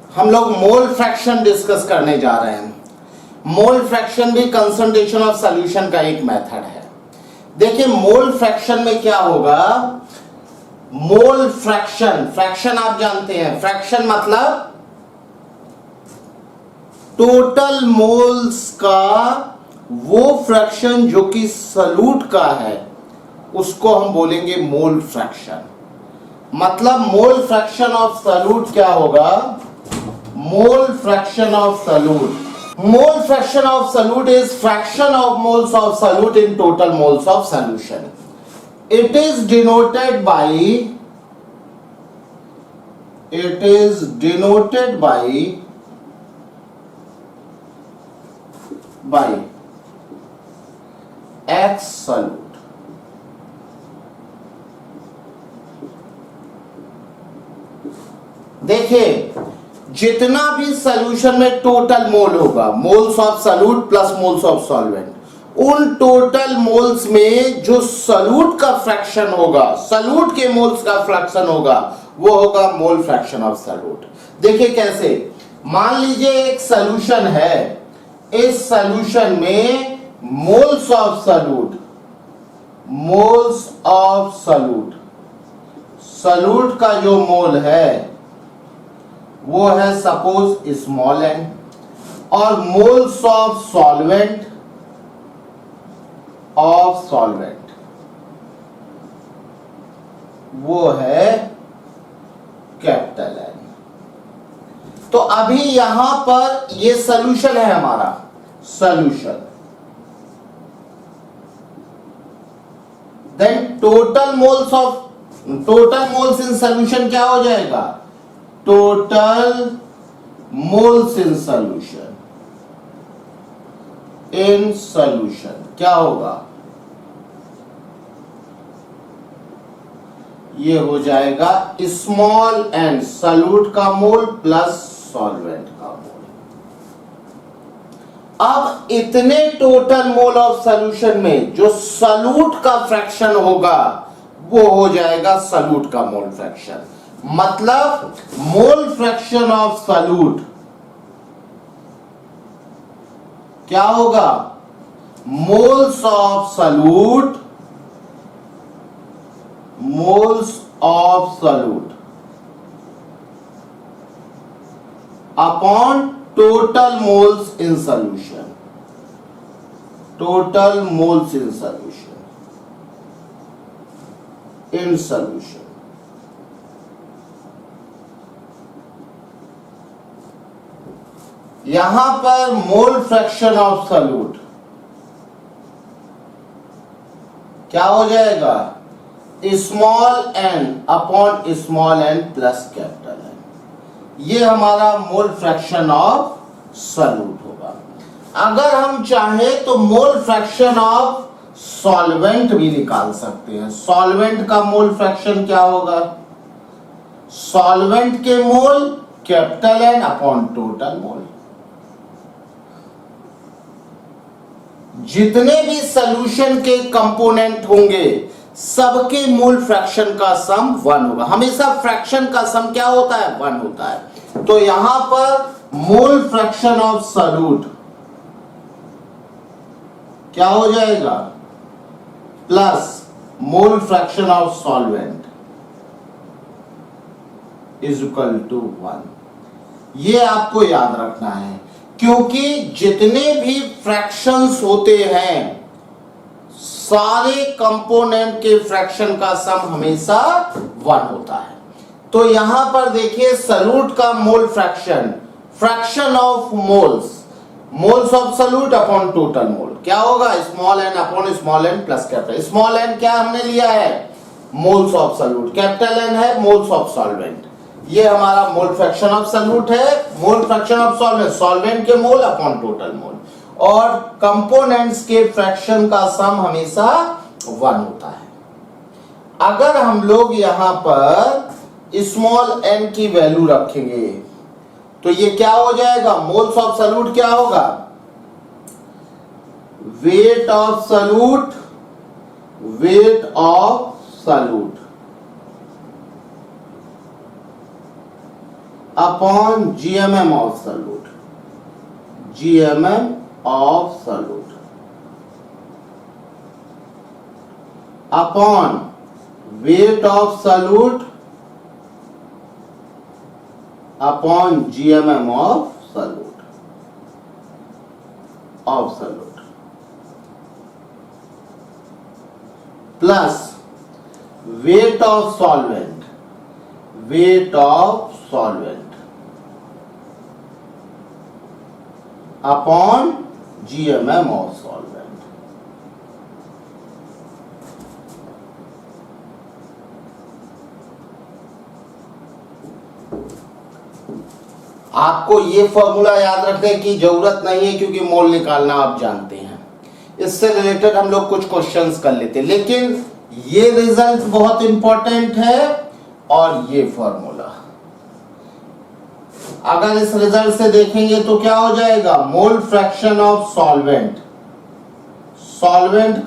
हम लोग mole fraction discuss करने जा रहे हैं। मोल फ्रैक्शन भी कंसंट्रेशन ऑफ सॉल्यूशन का एक मेथड है। देखिए मोल फ्रैक्शन में क्या होगा, मोल फ्रैक्शन, फ्रैक्शन आप जानते हैं, फ्रैक्शन मतलब टोटल मोल्स का वो फ्रैक्शन जो कि सॉल्यूट का है उसको हम बोलेंगे मोल फ्रैक्शन। मतलब मोल फ्रैक्शन ऑफ सॉल्यूट क्या होगा, मोल fraction of solute, mole fraction of solute is fraction of moles of solute in total moles of solution. It is denoted by X solute। देखिए जितना भी सॉल्यूशन में टोटल मोल होगा, moles of solute plus moles of solvent, उन total moles में जो solute का fraction होगा, सॉल्यूट के मोल्स का फ्रैक्शन होगा, वो होगा मोल फ्रैक्शन ऑफ सॉल्यूट। देखिए कैसे, मान लीजिए एक सॉल्यूशन है, इस सॉल्यूशन में मोल्स ऑफ सॉल्यूट, सॉल्यूट का जो मोल है वो है सपोज स्मॉल n, और मोल्स ऑफ सॉल्वेंट वो है कैपिटल N। तो अभी यहां पर ये सॉल्यूशन है हमारा, solution, then total moles in solution क्या हो जाएगा, टोटल मोल्स इन सॉल्यूशन क्या होगा, ये हो जाएगा स्मॉल n, सॉल्यूट का मोल प्लस सॉल्वेंट का मोल। अब इतने टोटल मोल ऑफ सॉल्यूशन में जो सॉल्यूट का फ्रैक्शन होगा वो हो जाएगा सॉल्यूट का मोल फ्रैक्शन। मतलब मोल फ्रैक्शन ऑफ सॉल्यूट क्या होगा, moles of solute upon total moles in solution, यहां पर मोल फ्रैक्शन ऑफ सॉल्यूट क्या हो जाएगा, small n upon small n plus capital N। ये हमारा मोल फ्रैक्शन ऑफ सॉल्यूट होगा। अगर हम चाहें तो मोल फ्रैक्शन ऑफ सॉल्वेंट भी निकाल सकते हैं। सॉल्वेंट का मोल फ्रैक्शन क्या होगा, सॉल्वेंट के mole capital N upon total mole. जितने भी सॉल्यूशन के कंपोनेंट होंगे सबके मोल फ्रैक्शन का सम 1 होगा। हमेशा फ्रैक्शन का सम क्या होता है, 1 होता है। तो यहां पर मोल फ्रैक्शन ऑफ सॉल्यूट क्या हो जाएगा, plus mole fraction of solvent is equal to 1। ये आपको याद रखना है, क्योंकि जितने भी फ्रैक्शंस होते हैं सारे कंपोनेंट के फ्रैक्शन का सम हमेशा 1 होता है। तो यहां पर देखिए सॉल्यूट का mole fraction of moles of solute upon total mole क्या होगा, small n upon small n plus capital. Small n क्या हमने लिया है, moles of solute, capital N है मोल्स ऑफ सॉल्वेंट। ये हमारा मोल फ्रैक्शन ऑफ सॉल्यूट है, मोल फ्रैक्शन ऑफ सॉल्वेंट के मोल अपॉन टोटल मोल, और कंपोनेंट्स के फ्रैक्शन का सम हमेशा 1 होता है। अगर हम लोग यहां पर स्मॉल n की वैल्यू रखेंगे तो ये क्या हो जाएगा, मोल्स ऑफ सॉल्यूट क्या होगा, wait of solute upon GMM of solute, GMM of solute upon weight of solute upon GMM of solute plus weight of solvent upon GMM of solvent. आपको ये फॉर्मूला याद रखने की जरूरत नहीं है क्योंकि मोल निकालना आप जानते हैं। इससे रिलेटेड हम लोग कुछ क्वेश्चंस कर लेते हैं, लेकिन ये रिजल्ट बहुत इंपॉर्टेंट है और ये फॉर्मूला अगर इस रिजल्ट से देखेंगे तो क्या हो जाएगा, मोल फ्रैक्शन ऑफ सॉल्वेंट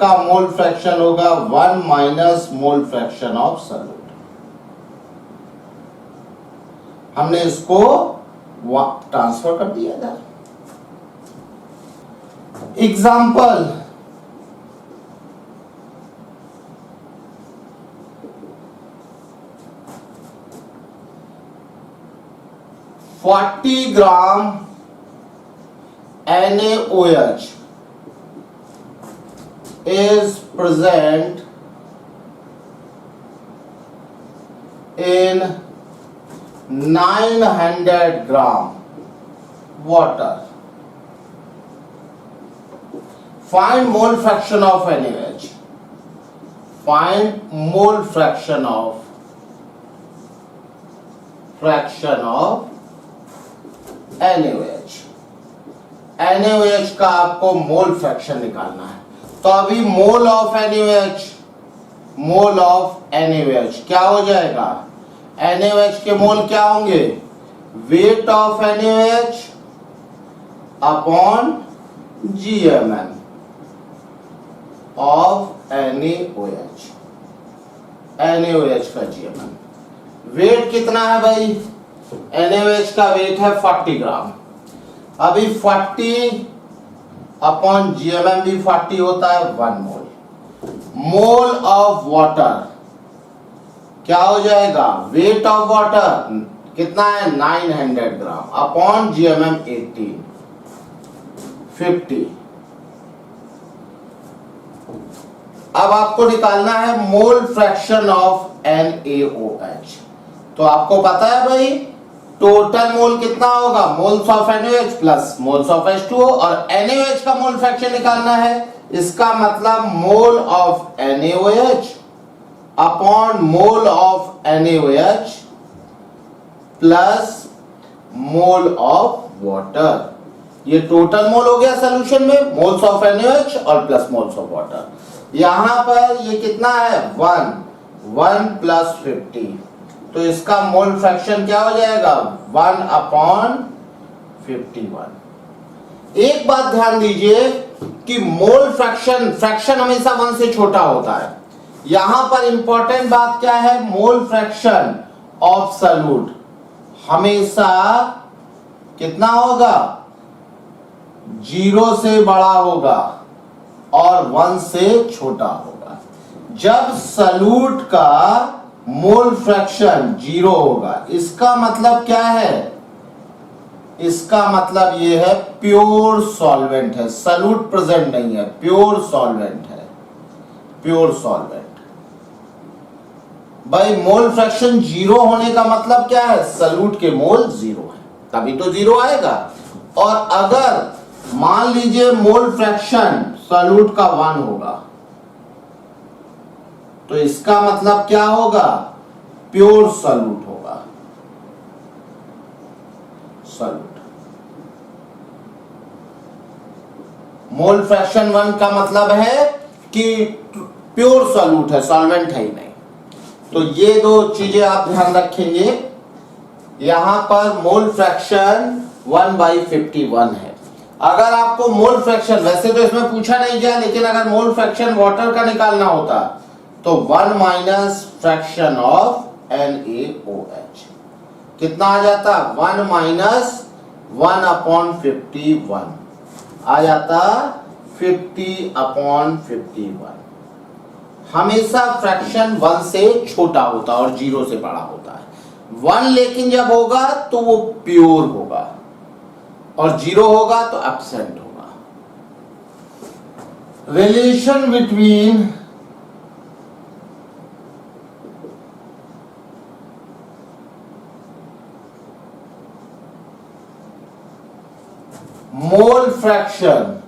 का मोल फ्रैक्शन होगा 1 minus mole fraction of solute. हमने इसको ट्रांसफर कर दिया था। Example, $40 gram NaOH is present in 900 gram water. Find mole fraction of NaOH. Find mole fraction of NaOH। NaOH का आपको मोल फ्रैक्शन निकालना है। तो अभी मोल ऑफ NaOH क्या हो जाएगा, NaOH के मोल क्या होंगे, weight of NaOH upon GMM of NaOH का GMM। वेट कितना है भाई, NaOH का वेट है 40 ग्राम। अभी 40 अपॉन GMM भी 40 होता है, 1 मोल। मोल ऑफ वाटर क्या हो जाएगा, वेट ऑफ वाटर कितना है 900 ग्राम अपॉन GMM 50। अब आपको निकालना है मोल फ्रैक्शन ऑफ NaOH। तो आपको पता है भाई टोटल मोल कितना होगा, moles of NaOH plus moles of H2O, और NaOH का मोल फ्रैक्शन निकालना है। इसका मतलब mole of NaOH upon mole of NaOH plus mole of water. ये टोटल मोल हो गया सॉल्यूशन में, मोल्स ऑफ NaOH और प्लस मोल्स ऑफ वाटर। यहां पर ये कितना है 1 प्लस 50, तो इसका मोल फ्रैक्शन क्या हो जाएगा 1 अपॉन 51। एक बात ध्यान दीजिए कि मोल फ्रैक्शन हमेशा 1 से छोटा होता है। यहां पर इंपॉर्टेंट बात क्या है, मोल फ्रैक्शन ऑफ सॉल्यूट हमेशा कितना होगा, 0 से बड़ा होगा और 1 से छोटा होगा। जब सॉल्यूट का मोल फ्रैक्शन 0 होगा, इसका मतलब क्या है, इसका मतलब ये है प्योर सॉल्वेंट है, सॉल्यूट प्रेजेंट नहीं है, प्योर सॉल्वेंट है, प्योर सॉल्वेंट। भाई मोल फ्रैक्शन 0 होने का मतलब क्या है, सॉल्यूट के मोल 0 है, तभी तो 0 आएगा। और अगर मान लीजिए मोल फ्रैक्शन सॉल्यूट का 1 होगा, तो इसका मतलब क्या होगा, प्योर सॉल्यूट होगा, सॉल्यूट। मोल फ्रैक्शन 1 का मतलब है कि प्योर सॉल्यूट है, सॉल्वेंट है ही नहीं। तो ये दो चीजें आप ध्यान रखेंगे। यहां पर मोल फ्रैक्शन 1/51 है। अगर आपको मोल फ्रैक्शन, वैसे तो इसमें पूछा नहीं गया, लेकिन अगर मोल फ्रैक्शन वाटर का निकालना होता तो 1 माइनस फ्रैक्शन ऑफ NaOH। कितना आ जाता, 1 माइनस 1/51 आ जाता 50/51। हमेशा फ्रैक्शन 1 से छोटा होता है और 0 से बड़ा होता है। 1 लेकिन जब होगा तो वो प्योर होगा और 0 होगा तो एब्सेंट होगा। Relation between mole fraction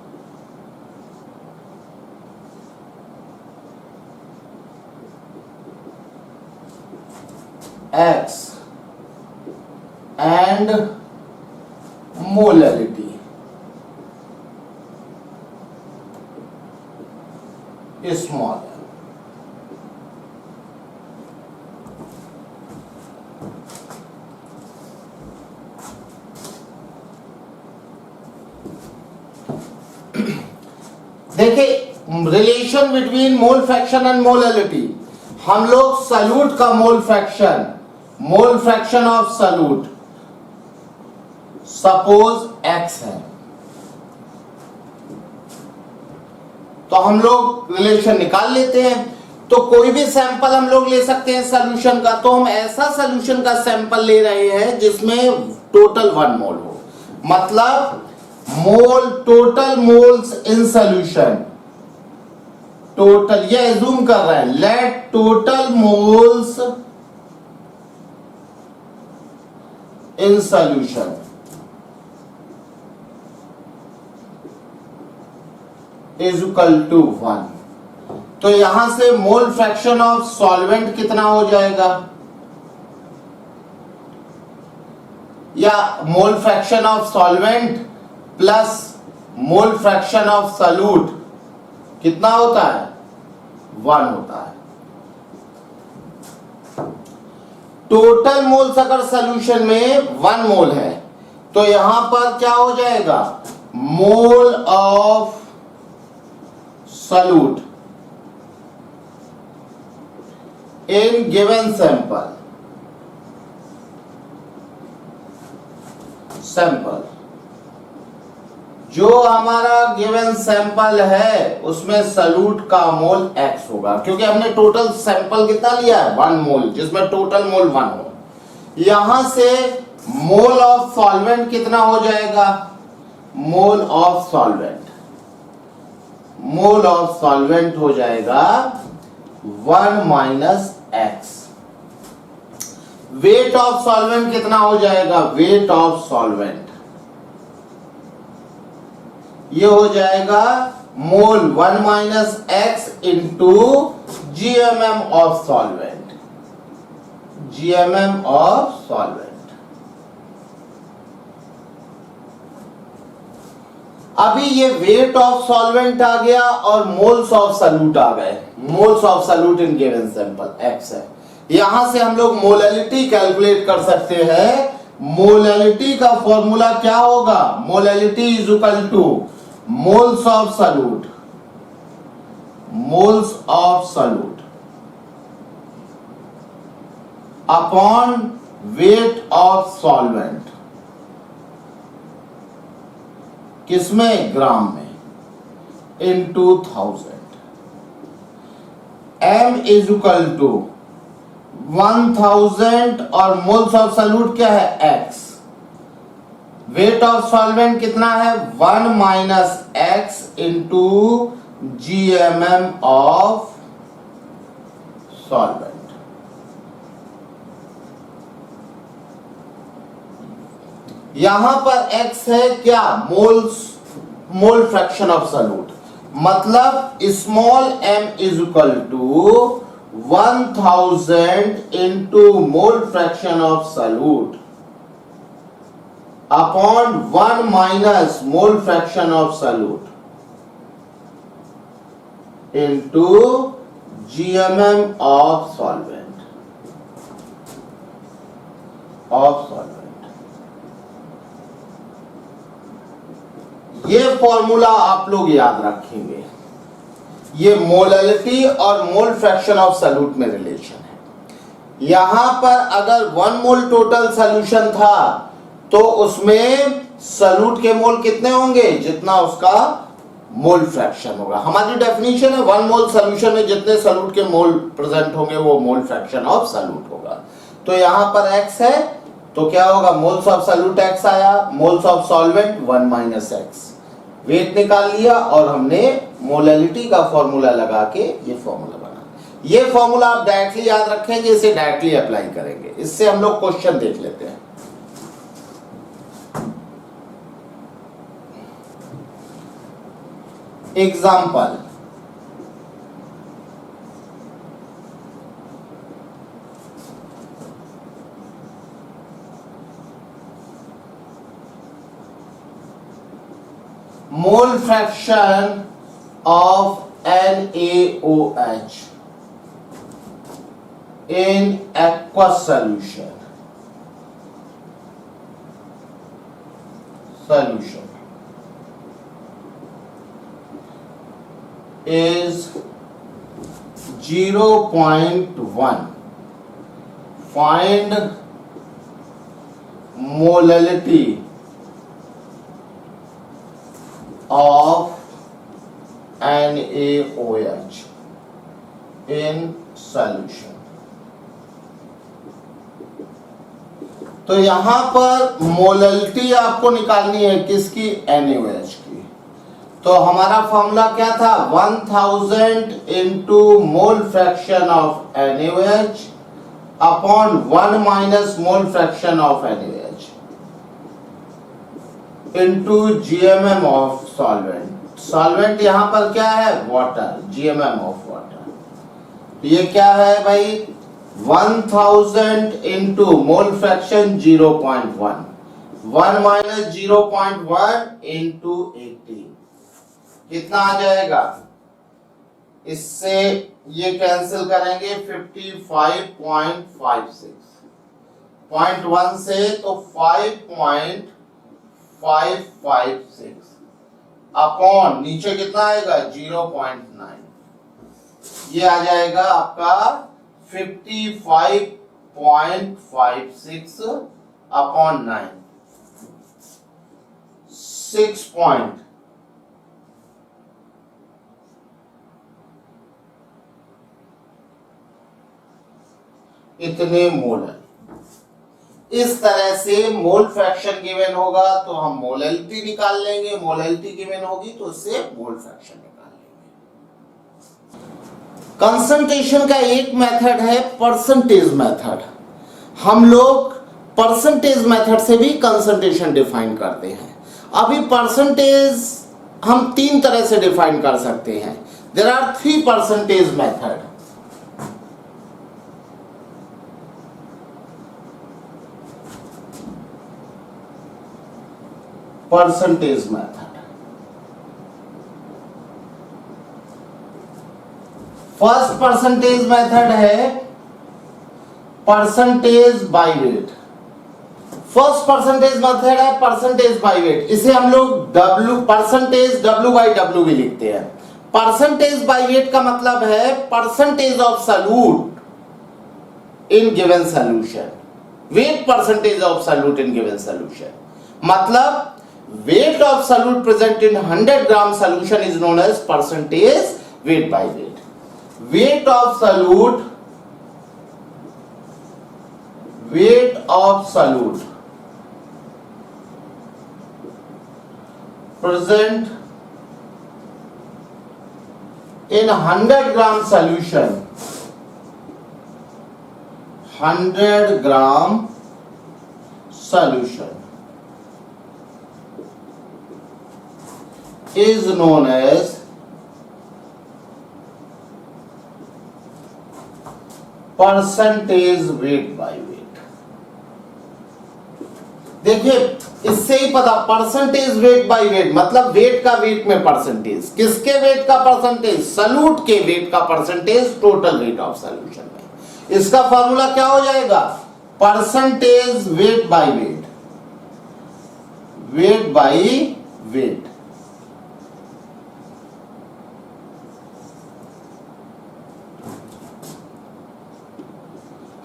X and molality small m। देखिए relation between mole fraction and molality, हम लोग सल्यूट का mole fraction of solute suppose x है, तो हम लोग रिलेशन निकाल लेते हैं। तो कोई भी सैंपल हम लोग ले सकते हैं सॉल्यूशन का, तो हम ऐसा सॉल्यूशन का सैंपल ले रहे हैं जिसमें टोटल 1 मोल हो, मतलब mole total moles in solution, total ये एज्यूम कर रहे हैं, let total moles in solution is equal to 1। तो यहां से मोल फ्रैक्शन ऑफ सॉल्वेंट कितना हो जाएगा, या मोल fraction of solvent plus mole fraction of solute कितना होता है, 1 होता है। टोटल मोल्स अगर सॉल्यूशन में 1 मोल है तो यहां पर क्या हो जाएगा, mole of solute in given sample जो हमारा गिवन सैंपल है उसमें सॉल्यूट का मोल x होगा, क्योंकि हमने टोटल सैंपल कितना लिया है, 1 मोल, जिसमें टोटल मोल 1 हो। यहां से मोल ऑफ सॉल्वेंट कितना हो जाएगा, मोल ऑफ सॉल्वेंट हो जाएगा 1 minus x। Wait of solvent कितना हो जाएगा, वेट ऑफ सॉल्वेंट ये हो जाएगा मोल 1 minus x into GMM of solvent, GMM of solvent. अभी ये वेट ऑफ सॉल्वेंट आ गया और मोल्स ऑफ सॉल्यूट आ गए, moles of solute in given sample x है। यहां से हम लोग मोलैलिटी कैलकुलेट कर सकते हैं। मोलैलिटी का फॉर्मूला क्या होगा, molality is equal to moles of solute upon weight of solvent, किसमें, ग्राम में, into 1000। m is equal to 1000 और मोल्स ऑफ सॉल्यूट क्या है, x। वेट ऑफ सॉल्वेंट कितना है, 1 minus x into GMM of solvent. यहां पर x है क्या, मोल फ्रैक्शन ऑफ सॉल्यूट, मतलब small m is equal to 1000 into mole fraction of solute upon 1 minus mole fraction of solute into GMM of solvent ये formula आप लोग याद रखेंगे। ये मोलैलिटी और मोल फ्रैक्शन ऑफ सॉल्यूट में रिलेशन है। यहां पर अगर 1 मोल टोटल सॉल्यूशन था तो उसमें सॉल्यूट के मोल कितने होंगे, जितना उसका मोल फ्रैक्शन होगा। हमारी डेफिनेशन है 1 मोल सॉल्यूशन में जितने सॉल्यूट के मोल प्रेजेंट होंगे वो मोल फ्रैक्शन ऑफ सॉल्यूट होगा। तो यहां पर x है तो क्या होगा, मोल्स ऑफ सॉल्यूट x आया, moles of solvent 1 minus x। Weight निकाल लिया और हमने मोलैलिटी का फॉर्मूला लगा के ये फॉर्मूला बना। ये फॉर्मूला आप डायरेक्टली याद रखेंगे, इसे डायरेक्टली अप्लाई करेंगे। इससे हम लोग क्वेश्चन देख लेते हैं। Example, mole fraction of NaOH in aqueous solution is 0.1. Find molality of NaOH in solution। तो यहां पर मोलैलिटी आपको निकालनी है किसकी, NaOH की। तो हमारा फॉर्मूला क्या था, 1000 into mole fraction of NaOH upon 1 minus mole fraction of NaOH into GMM of solvent. Solvent यहां पर क्या है, वाटर, GMM ऑफ वाटर। ये क्या है भाई, 1000 into mole fraction 0.1, 1 minus 0.1 into 18 कितना आ जाएगा, इससे ये कैंसिल करेंगे 55.56, 0.1 से तो 5.556 अपॉन नीचे कितना आएगा 0.9, ये आ जाएगा आपका 55.56 अपॉन 9, 6 पॉइंट इतने मोल है। इस तरह से मोल फ्रैक्शन गिवन होगा तो हम मोलैलिटी निकाल लेंगे, मोलैलिटी गिवन होगी तो उससे मोल फ्रैक्शन निकाल लेंगे। कंसंट्रेशन का एक मेथड है परसेंटेज मेथड। हम लोग परसेंटेज मेथड से भी कंसंट्रेशन डिफाइन करते हैं। अभी परसेंटेज हम 3 तरह से डिफाइन कर सकते हैं। There are 3 percentage method. Percentage method, first percentage method है percentage by weight. First percentage method है परसेंटेज बाय वेट। इसे हम लोग W परसेंटेज W/W भी लिखते हैं। परसेंटेज बाय वेट का मतलब है percentage of solute in given solution, wait percentage of solute in given solution. मतलब weight of solute present in 100 gram solution is known as percentage weight by weight. Weight of solute present in 100 gram solution, 100 gram solution is known as percentage weight by wait. देखिए इससे ही पता, percentage weight by wait मतलब wait का wait में percentage. किसके wait का percentage, solute के wait का percentage total weight of solution में। इसका फॉर्मूला क्या हो जाएगा, percentage weight by wait, wait by wait.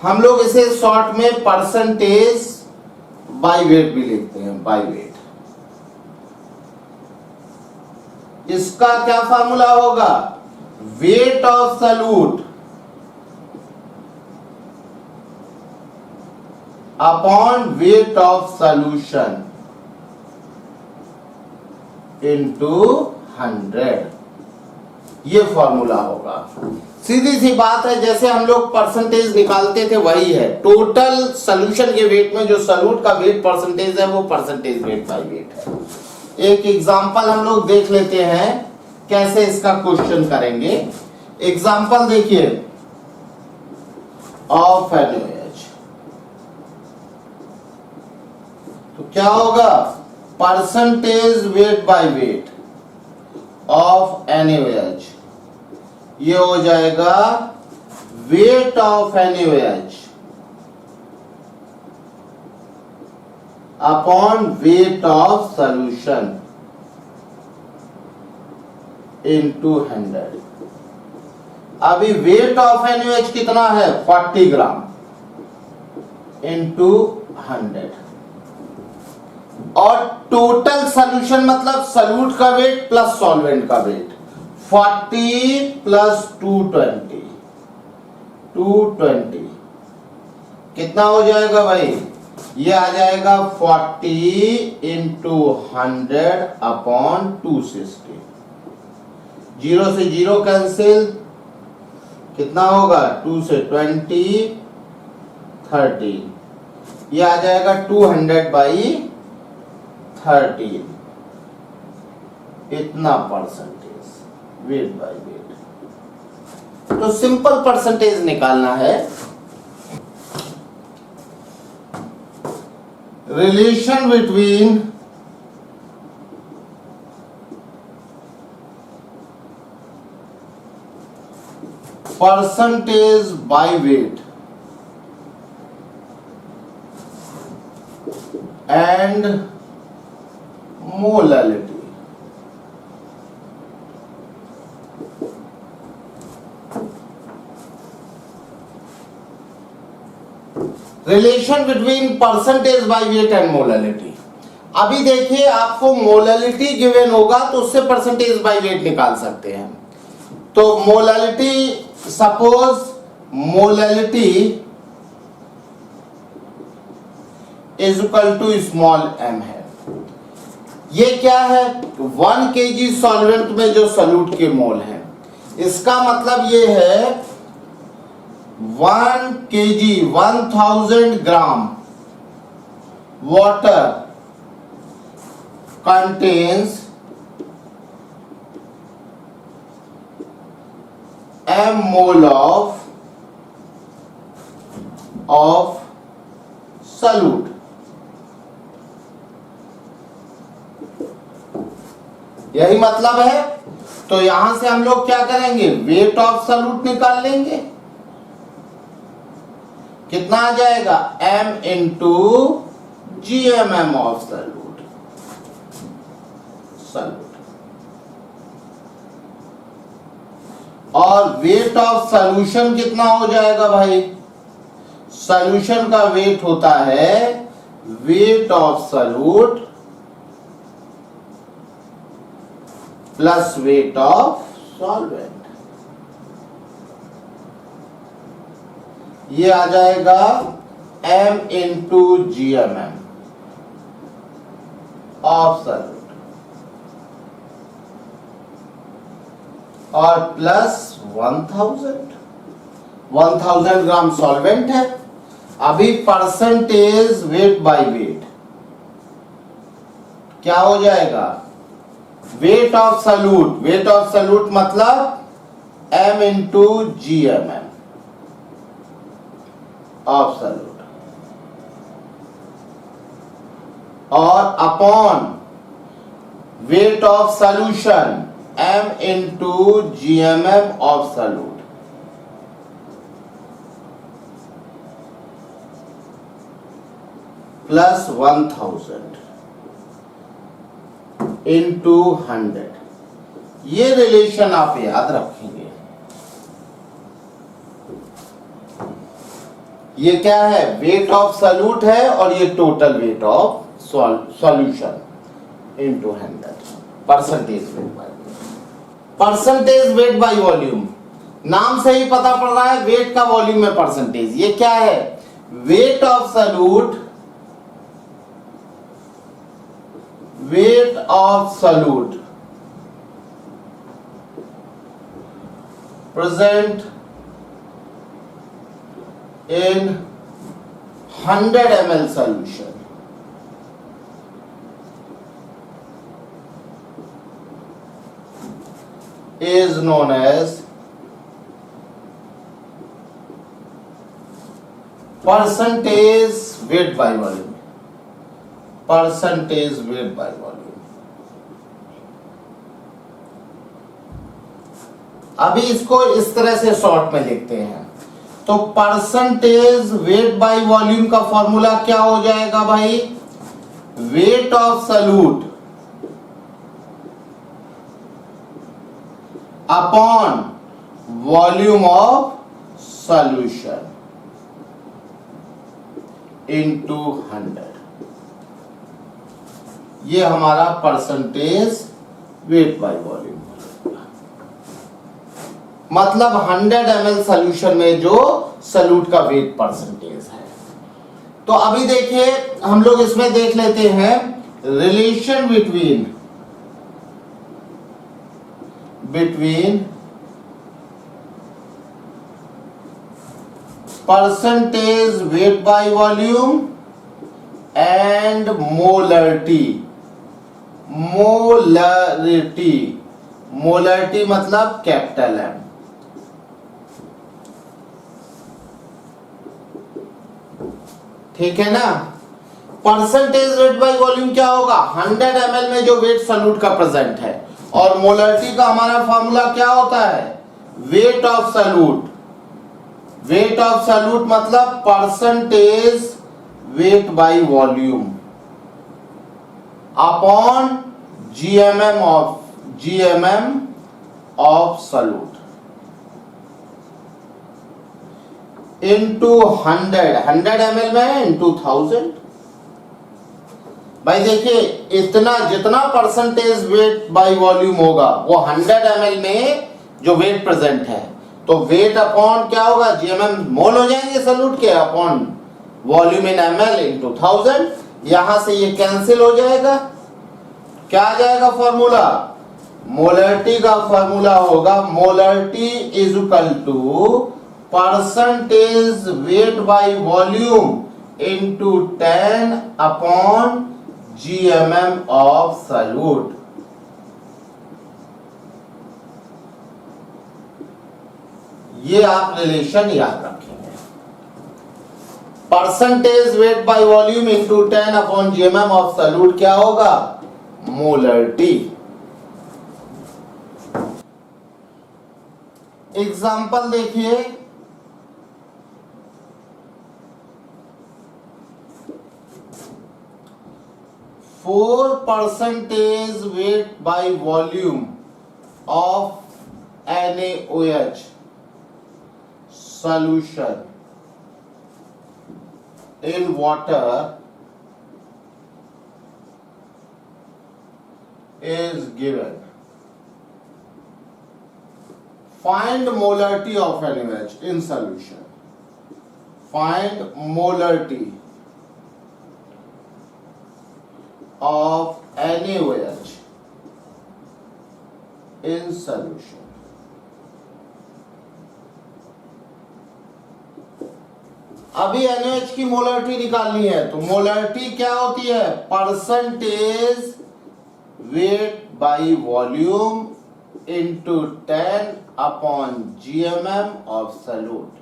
हम लोग इसे शॉर्ट में परसेंटेज बाय वेट भी लिखते हैं, बाय वेट। इसका क्या फार्मूला होगा? Wait of solute upon weight of solution into 100, ये फॉर्मूला होगा। सीधी सी बात है, जैसे हम लोग परसेंटेज निकालते थे वही है। टोटल सॉल्यूशन के वेट में जो सॉल्यूट का वेट परसेंटेज है वो परसेंटेज वेट बाय वेट है। एक एग्जांपल हम लोग देख लेते हैं कैसे इसका क्वेश्चन करेंगे। एग्जांपल देखिए, ऑफ NaOH, तो क्या होगा? Percentage weight by weight of NaOH, ये हो जाएगा weight of NaOH upon weight of solution into 100। अभी वेट ऑफ NaOH कितना है? 40 ग्राम इनटू 100, और टोटल सॉल्यूशन मतलब सॉल्यूट का वेट प्लस सॉल्वेंट का वेट 40 प्लस 220, 220 कितना हो जाएगा भाई? ये आ जाएगा 40 इंटू 100 अपॉन 260। 0 से 0 कैंसिल, कितना होगा? 2 से 20, 13, ये आ जाएगा 200 बाई 13, इतना परसेंटेज वेट बाय वेट। तो सिंपल परसेंटेज निकालना है। Relation between percentage by wait and molality. Relation between percentage by wait and molality. अभी देखिए, आपको मोलालिटी गिवन होगा तो उससे परसेंटेज बाय वेट निकाल सकते हैं। तो molality, suppose molality is equal to small m है। ये क्या है? 1 kg सॉल्वेंट में जो सॉल्यूट के मोल है, इसका मतलब ये है 1 kg 1000 gram water contains m mole of solute। यही मतलब है। तो यहां से हम लोग क्या करेंगे? वेट ऑफ सॉल्यूट निकाल लेंगे। कितना आ जाएगा? m into GMM of solute, और वेट ऑफ सॉल्यूशन कितना हो जाएगा भाई? सॉल्यूशन का वेट होता है weight of solute plus weight of solvent. ये आ जाएगा m into GMM of solute और प्लस 1000 ग्राम सॉल्वेंट है। अभी परसेंटेज वेट बाय वेट क्या हो जाएगा? Weight of solute, weight of solute मतलब m into GMM of solute और upon weight of solution m into GMM of solute plus 1000 into 100। ये relation आप याद रखेंगे। ये क्या है, वेट ऑफ सॉल्यूट है, और ये total weight of solution into 100, percentage weight by percentage weight by volume. नाम से ही पता पड़ रहा है वेट का वॉल्यूम में परसेंटेज। ये क्या है, weight of solute, weight of solute present in 100 ml solution is known as percentage weight by volume, percentage weight by volume। अभी इसको इस तरह से शॉर्ट में लिखते हैं, तो परसेंटेज वेट बाय वॉल्यूम का फॉर्मूला क्या हो जाएगा भाई, wait of solute upon volume of solution into 100। ये हमारा परसेंटेज वेट बाय वॉल्यूम, मतलब 100 ml सॉल्यूशन में जो सॉल्यूट का वेट परसेंटेज है। तो अभी देखिए हम लोग इसमें देख लेते हैं relation between percentage weight by volume and molarity. Molarity मतलब कैपिटल एम। ठीक है ना। परसेंटेज वेट बाय वॉल्यूम क्या होगा, 100 ml में जो वेट सॉल्यूट का प्रेजेंट है, और मोलरिटी का हमारा फॉर्मूला क्या होता है, weight of solute. Weight of solute मतलब percentage weight by volume upon GMM of solute into 100 ml में इंटू 1000। भाई देखिए इतना जितना परसेंटेज वेट बाय वॉल्यूम होगा वो 100 ml में जो वेट प्रेजेंट है, तो वेट अपॉन क्या होगा, जीएमएम मोल हो जाएंगे सॉल्यूट के, अपॉन वॉल्यूम इन ml इंटू 1000। यहां से ये कैंसिल हो जाएगा, क्या आ जाएगा फॉर्मूला, मोलरिटी का फॉर्मूला होगा, molarity is equal to percentage weight by volume into 10 upon GMM of solute. ये आप रिलेशन याद रखेंगे, percentage weight by volume into 10 upon GMM of solute क्या होगा, मोलरिटी। एग्जाम्पल देखिए, 4% weight by volume of NaOH solution in water is given. Find molarity of NaOH in solution. Find molarity of NaOH in solution. अभी NaOH की molarity निकालनी है, तो molarity क्या होती है, percentage weight by volume into 10 upon GMM of solute.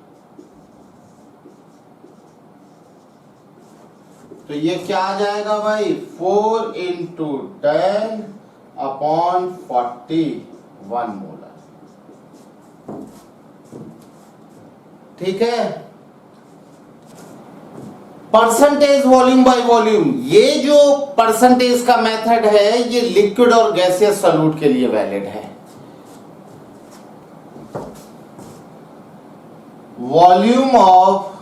तो ये क्या आ जाएगा भाई, 4 इंटू 10 अपॉन 41 मोलर। ठीक है। परसेंटेज वॉल्यूम बाय वॉल्यूम, ये जो परसेंटेज का मेथड है ये लिक्विड और गैसियस सॉल्यूट के लिए वैलिड है। Volume of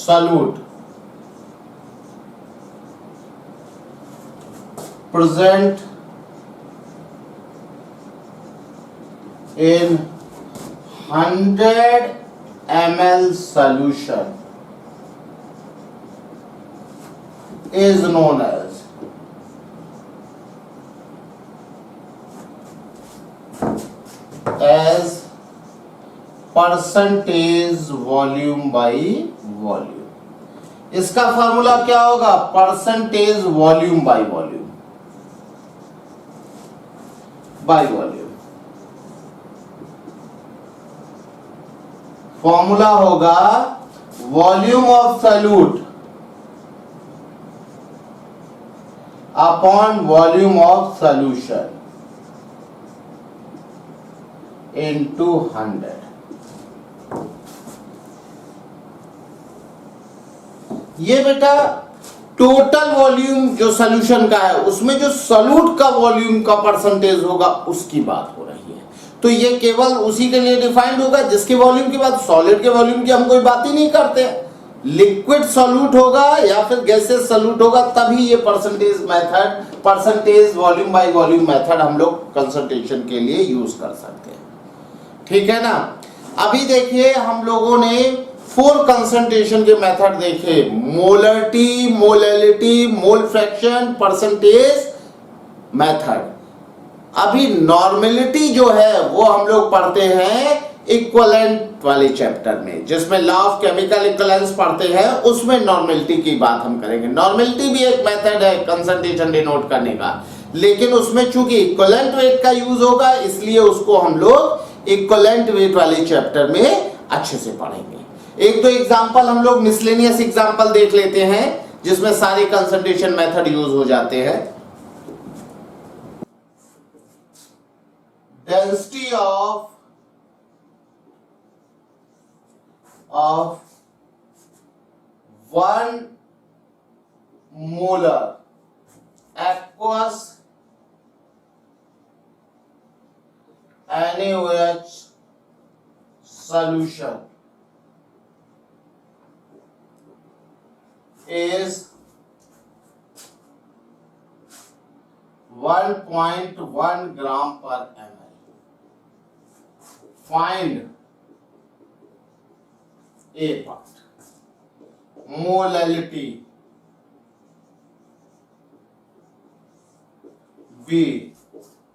solute present in 100 ml solution is known as percentage volume by volume. इसका फॉर्मूला क्या होगा? Percentage volume by volume by volume. Formula होगा volume of solute upon volume of solution into 100। ये बेटा total volume जो solution का है उसमें जो सॉल्यूट का वॉल्यूम का परसेंटेज होगा उसकी बात हो रही है। तो ये केवल उसी के लिए डिफाइंड होगा जिसके वॉल्यूम की बात, सॉलिड के वॉल्यूम की हम कोई बात ही नहीं करते। लिक्विड सॉल्यूट होगा या फिर गैसेस सॉल्यूट होगा तभी ये percentage method, percentage volume by volume method हम लोग कंसंट्रेशन के लिए यूज कर सकते हैं। ठीक है ना। अभी देखिए हम लोगों ने 4 कंसंट्रेशन के मेथड देखे, molarity, molality, mole fraction, percentage method. अभी नॉर्मेलिटी जो है वो हम लोग पढ़ते हैं इक्विवेलेंट वाले चैप्टर में, जिसमें लॉ ऑफ केमिकल इक्विवेलेंस पढ़ते हैं, उसमें नॉर्मेलिटी की बात हम करेंगे। नॉर्मेलिटी भी एक मेथड है कंसंट्रेशन डिनोट करने का, लेकिन उसमें चूंकि इक्विवेलेंट वेट का यूज होगा इसलिए उसको हम लोग इक्विवेलेंट वेट वाले चैप्टर में अच्छे से पढ़ेंगे। एक दो एग्जांपल हम लोग मिसलेनियस एग्जांपल देख लेते हैं जिसमें सारे कंसंट्रेशन मेथड यूज हो जाते हैं। Density of 1 molar aqueous NaOH solution is 1.1 gram per ml. Find A part, molality, B,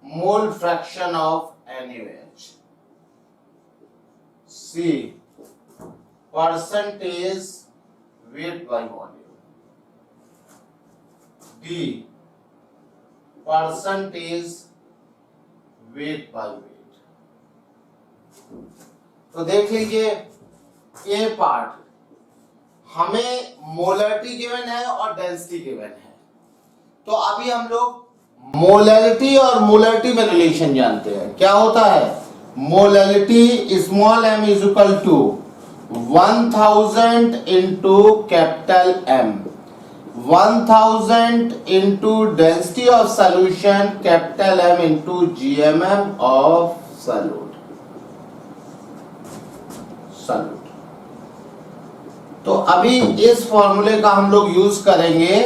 mole fraction of NaOH, C, percentage weight by volume, D, percentage weight by weight। तो देख लीजिए ए part हमें molarity given है और density given है। तो अभी हम लोग मोलैलिटी और मोलरिटी में रिलेशन जानते हैं। क्या होता है? Molality small m is equal to 1000 into capital M, 1000 into density of solution capital M into GMM of solute. तो अभी इस फॉर्मूले का हम लोग यूज करेंगे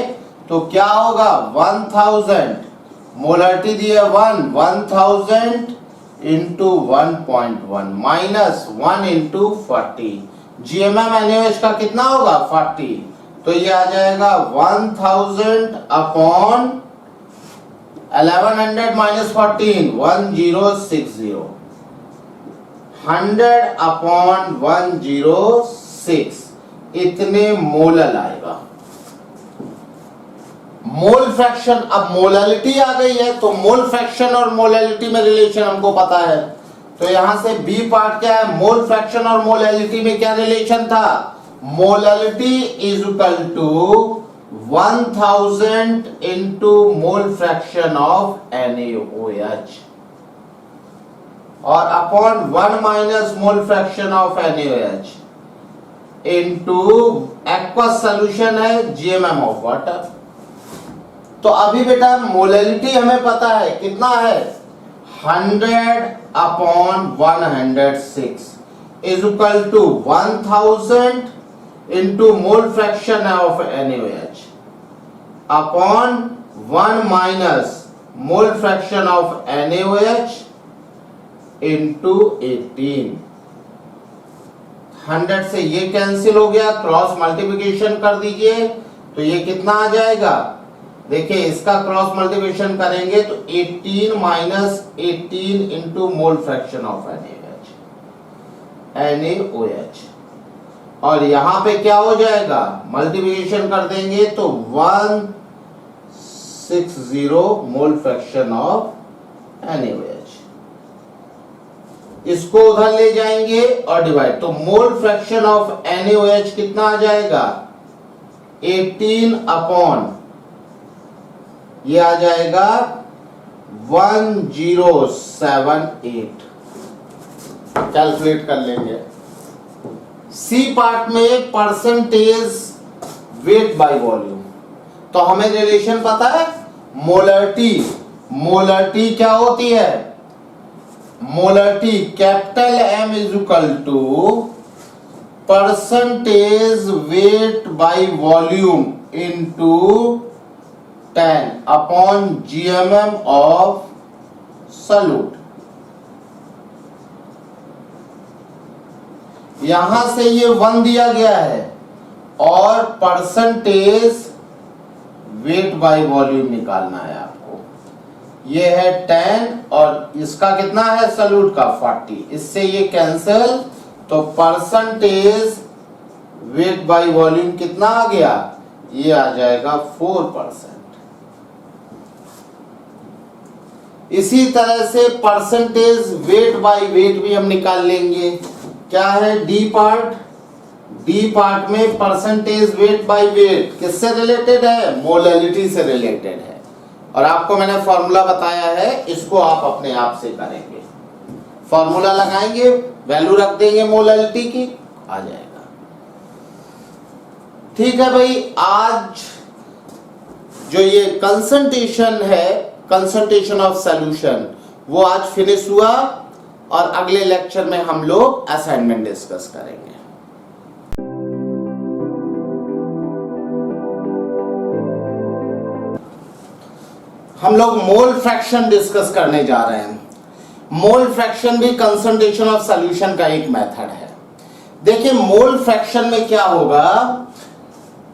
तो क्या होगा? 1000 मोलरिटी दिए 1000 into 1.1 minus 1 into 40, GMM NaOH का कितना होगा? 40। तो ये आ जाएगा 1000 अपॉन 1100 माइनस 14, 1060, 100 अपॉन 106, इतने मोलल आएगा। मोल फ्रैक्शन, अब मोलैलिटी आ गई है तो मोल फ्रैक्शन और मोलैलिटी में रिलेशन हमको पता है। तो यहां से बी पार्ट क्या है? मोल फ्रैक्शन और मोलैलिटी में क्या रिलेशन था? Molality is equal to 1000 into mole fraction of NaOH और upon 1 minus mole fraction of NaOH into aqueous solution है GMM ऑफ वाटर। तो अभी बेटा मोलैलिटी हमें पता है कितना है? 100 upon 106 is equal to 1000 into mole fraction of NaOH upon 1 minus mole fraction of NaOH into 18। 100 से ये कैंसिल हो गया, क्रॉस मल्टीप्लिकेशन कर दीजिए तो ये कितना आ जाएगा, देखिए इसका क्रॉस मल्टीप्लिकेशन करेंगे तो 18 minus 18 into mole fraction of NaOH, और यहां पे क्या हो जाएगा, मल्टीप्लिकेशन कर देंगे तो 160 मोल फ्रैक्शन ऑफ NaOH। इसको उधर ले जाएंगे और डिवाइड, तो मोल फ्रैक्शन ऑफ NaOH कितना आ जाएगा, 18 अपॉन ये आ जाएगा 1078। कैलकुलेट कर लेंगे। सी पार्ट में परसेंटेज वेट बाय वॉल्यूम, तो हमें रिलेशन पता है, मोलरिटी क्या होती है, molarity capital M is equal to percentage weight by volume into 10 upon GMM of solute. यहां से ये 1 दिया गया है और परसेंटेज वेट बाय वॉल्यूम निकालना है आपको, ये है 10 और इसका कितना है सॉल्यूट का 40, इससे ये कैंसिल, तो परसेंटेज वेट बाय वॉल्यूम कितना आ गया, ये आ जाएगा 4%। इसी तरह से परसेंटेज वेट बाय वेट भी हम निकाल लेंगे। क्या है डी पार्ट में परसेंटेज वेट बाय वेट किससे रिलेटेड है, मोलैलिटी से रिलेटेड है, और आपको मैंने फॉर्मूला बताया है, इसको आप अपने आप से करेंगे, फॉर्मूला लगाएंगे, वैल्यू रख देंगे मोलैलिटी की, आ जाएगा। ठीक है भाई, आज जो ये कंसंट्रेशन है, कंसंट्रेशन ऑफ सॉल्यूशन, वो आज फिनिश हुआ, और अगले लेक्चर में हम लोग असाइनमेंट डिस्कस करेंगे। हम लोग मोल फ्रैक्शन डिस्कस करने जा रहे हैं। मोल फ्रैक्शन भी कंसंट्रेशन ऑफ सॉल्यूशन का एक मेथड है। देखिए मोल फ्रैक्शन में क्या होगा,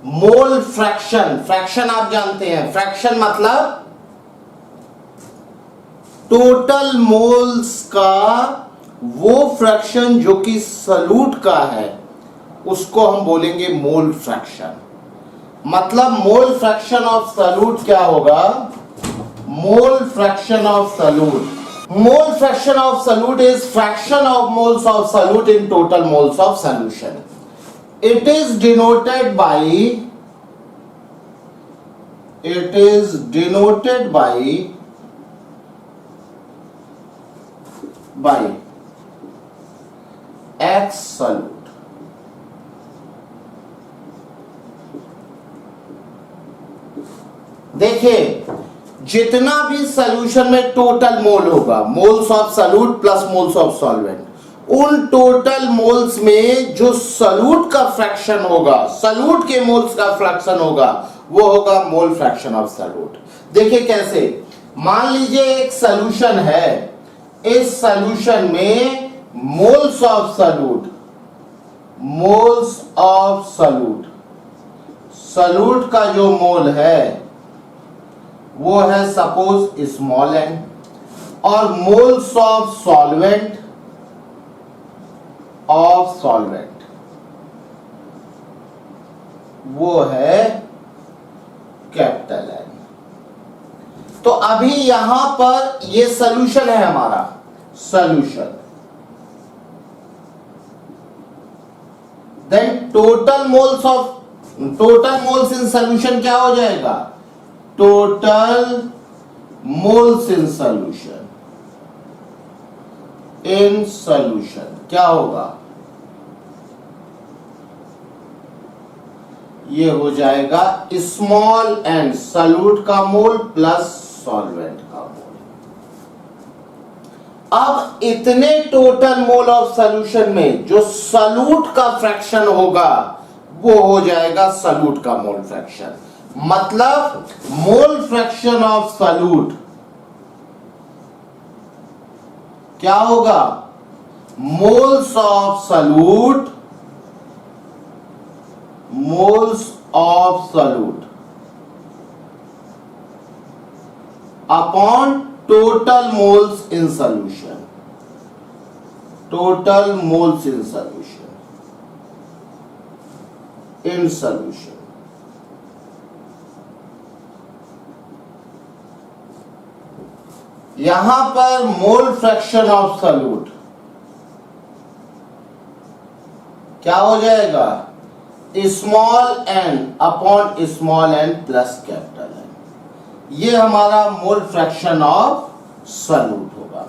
मोल फ्रैक्शन आप जानते हैं, फ्रैक्शन मतलब टोटल मोल्स का वो फ्रैक्शन जो कि सॉल्यूट का है, उसको हम बोलेंगे मोल फ्रैक्शन। मतलब मोल फ्रैक्शन ऑफ सॉल्यूट क्या होगा, मोल fraction of solute, mole fraction of solute is fraction of moles of solute in total moles of solution. It is denoted by X solute. देखिए जितना भी सॉल्यूशन में टोटल मोल होगा, moles of solute plus moles of solvent, उन total moles में जो solute का fraction होगा, सॉल्यूट के मोल्स का फ्रैक्शन होगा, वो होगा मोल फ्रैक्शन ऑफ सॉल्यूट। देखिए कैसे, मान लीजिए एक सॉल्यूशन है, इस सॉल्यूशन में मोल्स ऑफ सॉल्यूट, सॉल्यूट का जो मोल है वो है सपोज स्मॉल n, और मोल्स ऑफ सॉल्वेंट वो है कैपिटल N। तो अभी यहां पर ये सॉल्यूशन है हमारा, solution, then total moles in solution क्या हो जाएगा, टोटल मोल्स इन सॉल्यूशन क्या होगा, ये हो जाएगा स्मॉल n, सॉल्यूट का मोल प्लस सॉल्वेंट का मोल। अब इतने टोटल मोल ऑफ सॉल्यूशन में जो सॉल्यूट का फ्रैक्शन होगा वो हो जाएगा सॉल्यूट का मोल फ्रैक्शन। मतलब मोल फ्रैक्शन ऑफ सॉल्यूट क्या होगा? Moles of solute, moles of solute upon total moles in solution, total moles in solution, in solution. यहां पर मोल फ्रैक्शन ऑफ सॉल्यूट क्या हो जाएगा? Small N upon small N plus capital N. ये हमारा mole fraction of solute होगा।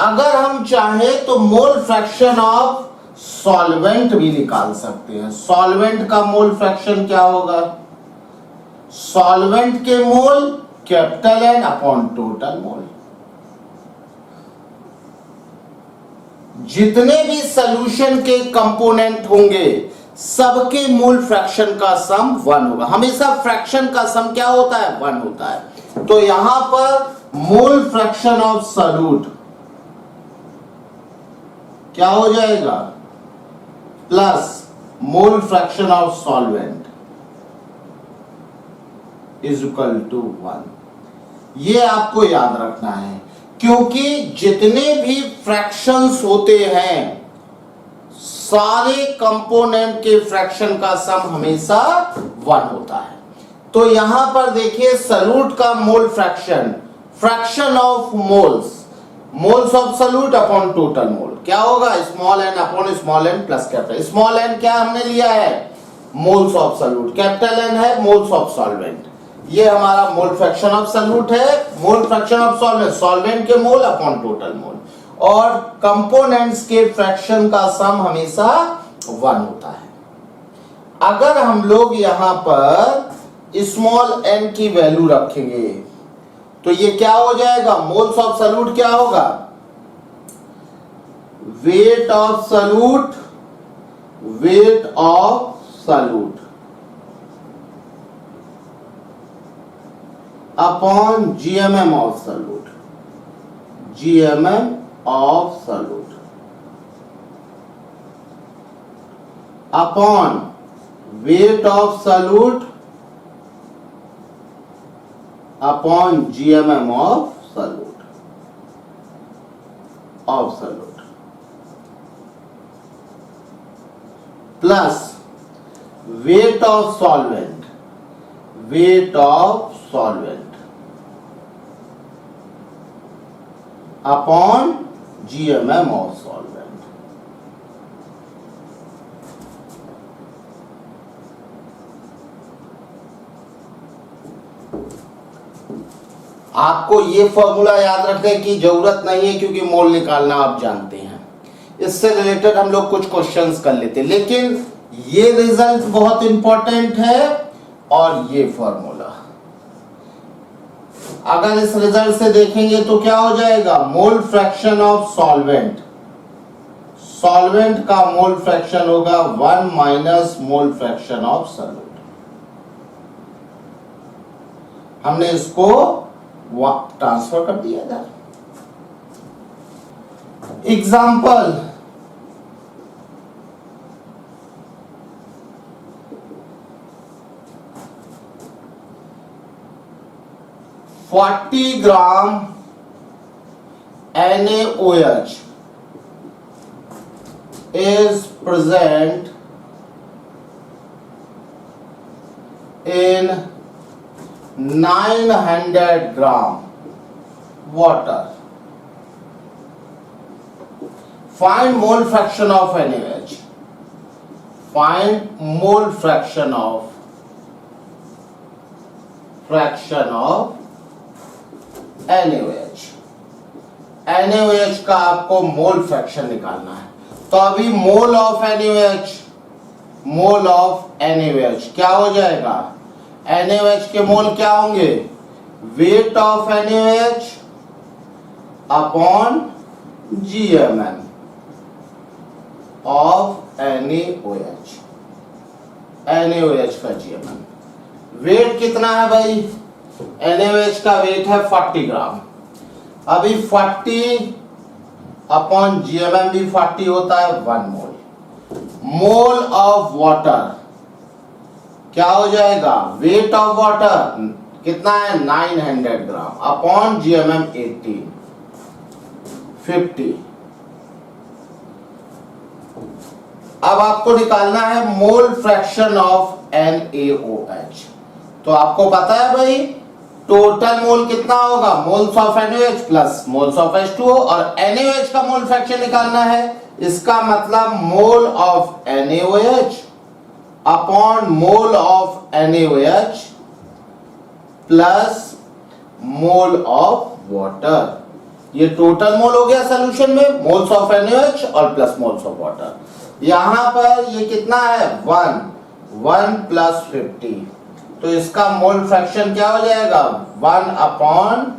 अगर हम चाहें तो मोल फ्रैक्शन ऑफ सॉल्वेंट भी निकाल सकते हैं। सॉल्वेंट का मोल फ्रैक्शन क्या होगा? सॉल्वेंट के mole capital N upon total mole. जितने भी सॉल्यूशन के कंपोनेंट होंगे सबके मोल फ्रैक्शन का सम 1 होगा। हमेशा फ्रैक्शन का सम क्या होता है? 1 होता है। तो यहां पर मोल फ्रैक्शन ऑफ सॉल्यूट क्या हो जाएगा? Plus mole fraction of solvent is equal to 1। ये आपको याद रखना है, क्योंकि जितने भी फ्रैक्शंस होते हैं सारे कंपोनेंट के फ्रैक्शन का सम हमेशा 1 होता है। तो यहां पर देखिए सॉल्यूट का mole fraction, fraction of moles, moles of solute upon total mole क्या होगा? Small N upon small N plus capital. Small N क्या हमने लिया है? Moles of solute. Capital N है मोल्स ऑफ सॉल्वेंट। ये हमारा मोल फ्रैक्शन ऑफ सॉल्यूट है। Mole fraction of solvent, solvent के मोल अपॉन टोटल मोल। और कंपोनेंट्स के फ्रैक्शन का सम हमेशा 1 होता है। अगर हम लोग यहां पर स्मॉल एन की वैल्यू रखेंगे तो ये क्या हो जाएगा? मोल्स ऑफ सॉल्यूट क्या होगा? Wait of solute, weight of solute upon GMM of solute, GMM of solute upon weight of solute upon GMM of solute, plus weight of solvent, weight of solvent upon GMM of solvent। आपको ये formula याद रखने की जरूरत नहीं है, क्योंकि मोल निकालना आप जानते हैं। इससे रिलेटेड हम लोग कुछ क्वेश्चंस कर लेते हैं, लेकिन ये रिजल्ट बहुत इंपॉर्टेंट है। और ये फॉर्मूला अगर इस रिजल्ट से देखेंगे तो क्या हो जाएगा? मोल फ्रैक्शन ऑफ सॉल्वेंट, सॉल्वेंट का मोल फ्रैक्शन होगा 1 minus mole fraction of solute. हमने इसको ट्रांसफर कर दिया था। Example, $40 gram NaOH is present in 900 gram water. Find mole fraction of NaOH. Find mole fraction of NaOH. NaOH का आपको mole fraction निकालना है। तो अभी mole of NaOH, mole of NaOH क्या हो जाएगा? NaOH के मोल क्या होंगे? Weight of NaOH upon GMM of NaOH। NaOH का GMM। वेट कितना है भाई? NaOH का वेट है 40 ग्राम। अभी 40 अपॉन GMM भी 40 होता है, 1 मोल। मोल ऑफ वाटर क्या हो जाएगा? वेट ऑफ वाटर कितना है? 900 ग्राम अपॉन GMM 18 50। अब आपको निकालना है मोल फ्रैक्शन ऑफ NaOH। तो आपको पता है भाई टोटल मोल कितना होगा? Moles of NaOH plus moles of H2O, और NaOH का मोल फ्रैक्शन निकालना है। इसका मतलब mole of NaOH upon mole of NaOH plus mole of water. ये टोटल मोल हो गया सॉल्यूशन में, मोल्स ऑफ NaOH और प्लस मोल्स ऑफ वाटर। यहां पर ये कितना है? 1 प्लस 50। तो इसका मोल फ्रैक्शन क्या हो जाएगा? 1 अपॉन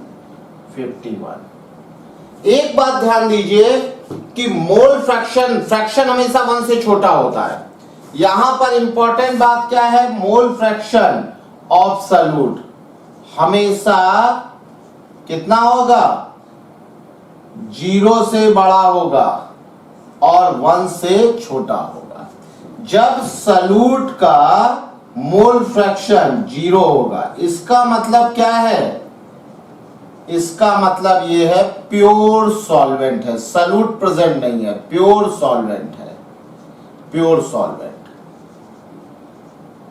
51। एक बात ध्यान दीजिए कि मोल फ्रैक्शन हमेशा 1 से छोटा होता है। यहां पर इंपॉर्टेंट बात क्या है? मोल फ्रैक्शन ऑफ सॉल्यूट हमेशा कितना होगा? 0 से बड़ा होगा और 1 से छोटा होगा। जब सॉल्यूट का मोल फ्रैक्शन 0 होगा, इसका मतलब क्या है? इसका मतलब ये है प्योर सॉल्वेंट है, सॉल्यूट प्रेजेंट नहीं है, प्योर सॉल्वेंट है, प्योर सॉल्वेंट।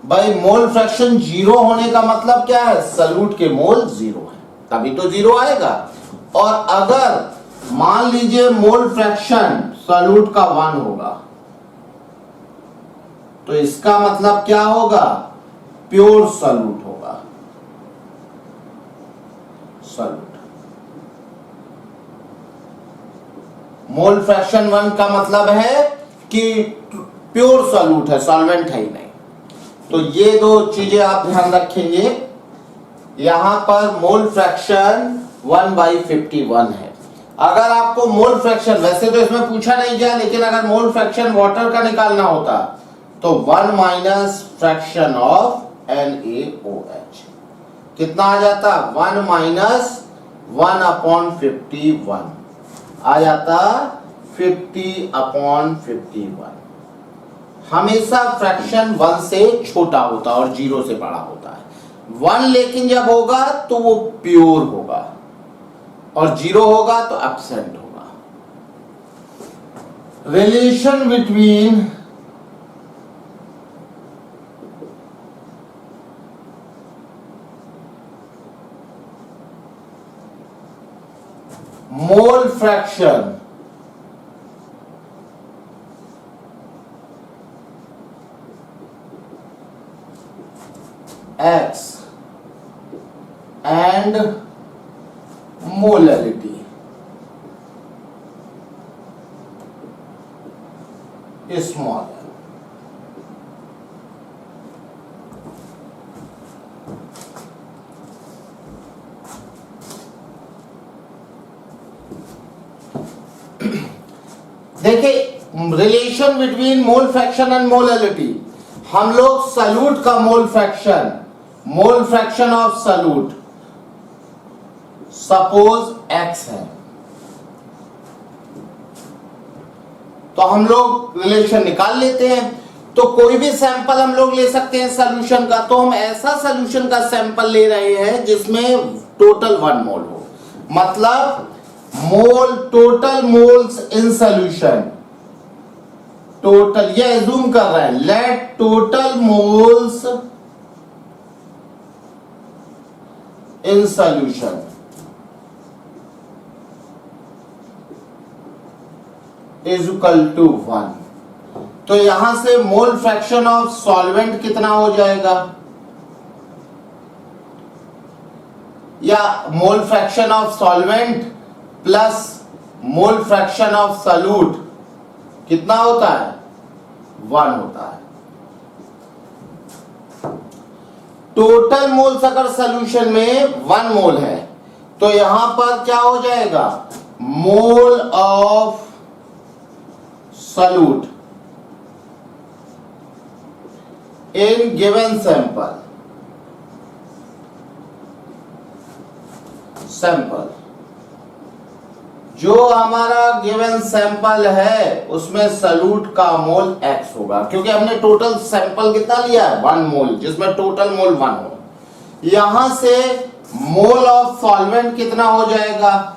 भाई मोल फ्रैक्शन 0 होने का मतलब क्या है? सॉल्यूट के मोल 0 है, तभी तो 0 आएगा। और अगर मान लीजिए मोल फ्रैक्शन सॉल्यूट का 1 होगा, तो इसका मतलब क्या होगा? प्योर सॉल्यूट होगा, सॉल्यूट। मोल फ्रैक्शन 1 का मतलब है कि प्योर सॉल्यूट है, सॉल्वेंट है ही नहीं। तो ये दो चीजें आप ध्यान रखेंगे। यहां पर मोल फ्रैक्शन 1/51 है। अगर आपको मोल फ्रैक्शन, वैसे तो इसमें पूछा नहीं गया, लेकिन अगर मोल फ्रैक्शन वाटर का निकालना होता तो 1 माइनस फ्रैक्शन ऑफ NaOH कितना आ जाता? 1 माइनस 1 अपॉन 51 आ जाता 50 अपॉन 51। हमेशा फ्रैक्शन 1 से छोटा होता है और 0 से बड़ा होता है। 1 लेकिन जब होगा तो वो प्योर होगा और 0 होगा तो एब्सेंट होगा। Relation between mole fraction X and molality small m। देखिए relation between mole fraction and molality. हम लोग सॉल्यूट का mole fraction of solute suppose x है, तो हम लोग रिलेशन निकाल लेते हैं। तो कोई भी सैंपल हम लोग ले सकते हैं सॉल्यूशन का। तो हम ऐसा सॉल्यूशन का सैंपल ले रहे हैं जिसमें टोटल 1 मोल हो, मतलब mole total moles in solution, total, ये एज्यूम कर रहे हैं, let total moles in solution is equal to 1। तो यहां से मोल फ्रैक्शन ऑफ सॉल्वेंट कितना हो जाएगा, या मोल fraction of solvent plus mole fraction of solute कितना होता है? 1 होता है। टोटल मोल्स अगर सॉल्यूशन में 1 मोल है तो यहां पर क्या हो जाएगा? Mole of solute in given sample जो हमारा गिवन सैंपल है उसमें सॉल्यूट का मोल x होगा, क्योंकि हमने टोटल सैंपल कितना लिया है 1 मोल, जिसमें टोटल मोल 1 हो। यहां से मोल ऑफ सॉल्वेंट कितना हो जाएगा,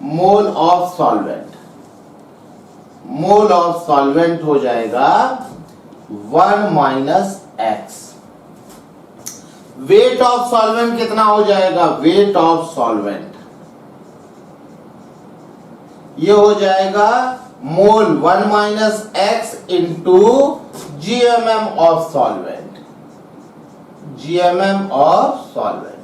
मोल ऑफ सॉल्वेंट हो जाएगा 1 minus X. Wait of solvent कितना हो जाएगा, वेट ऑफ सॉल्वेंट ये हो जाएगा मोल 1 minus X into GMM of solvent, GMM of solvent.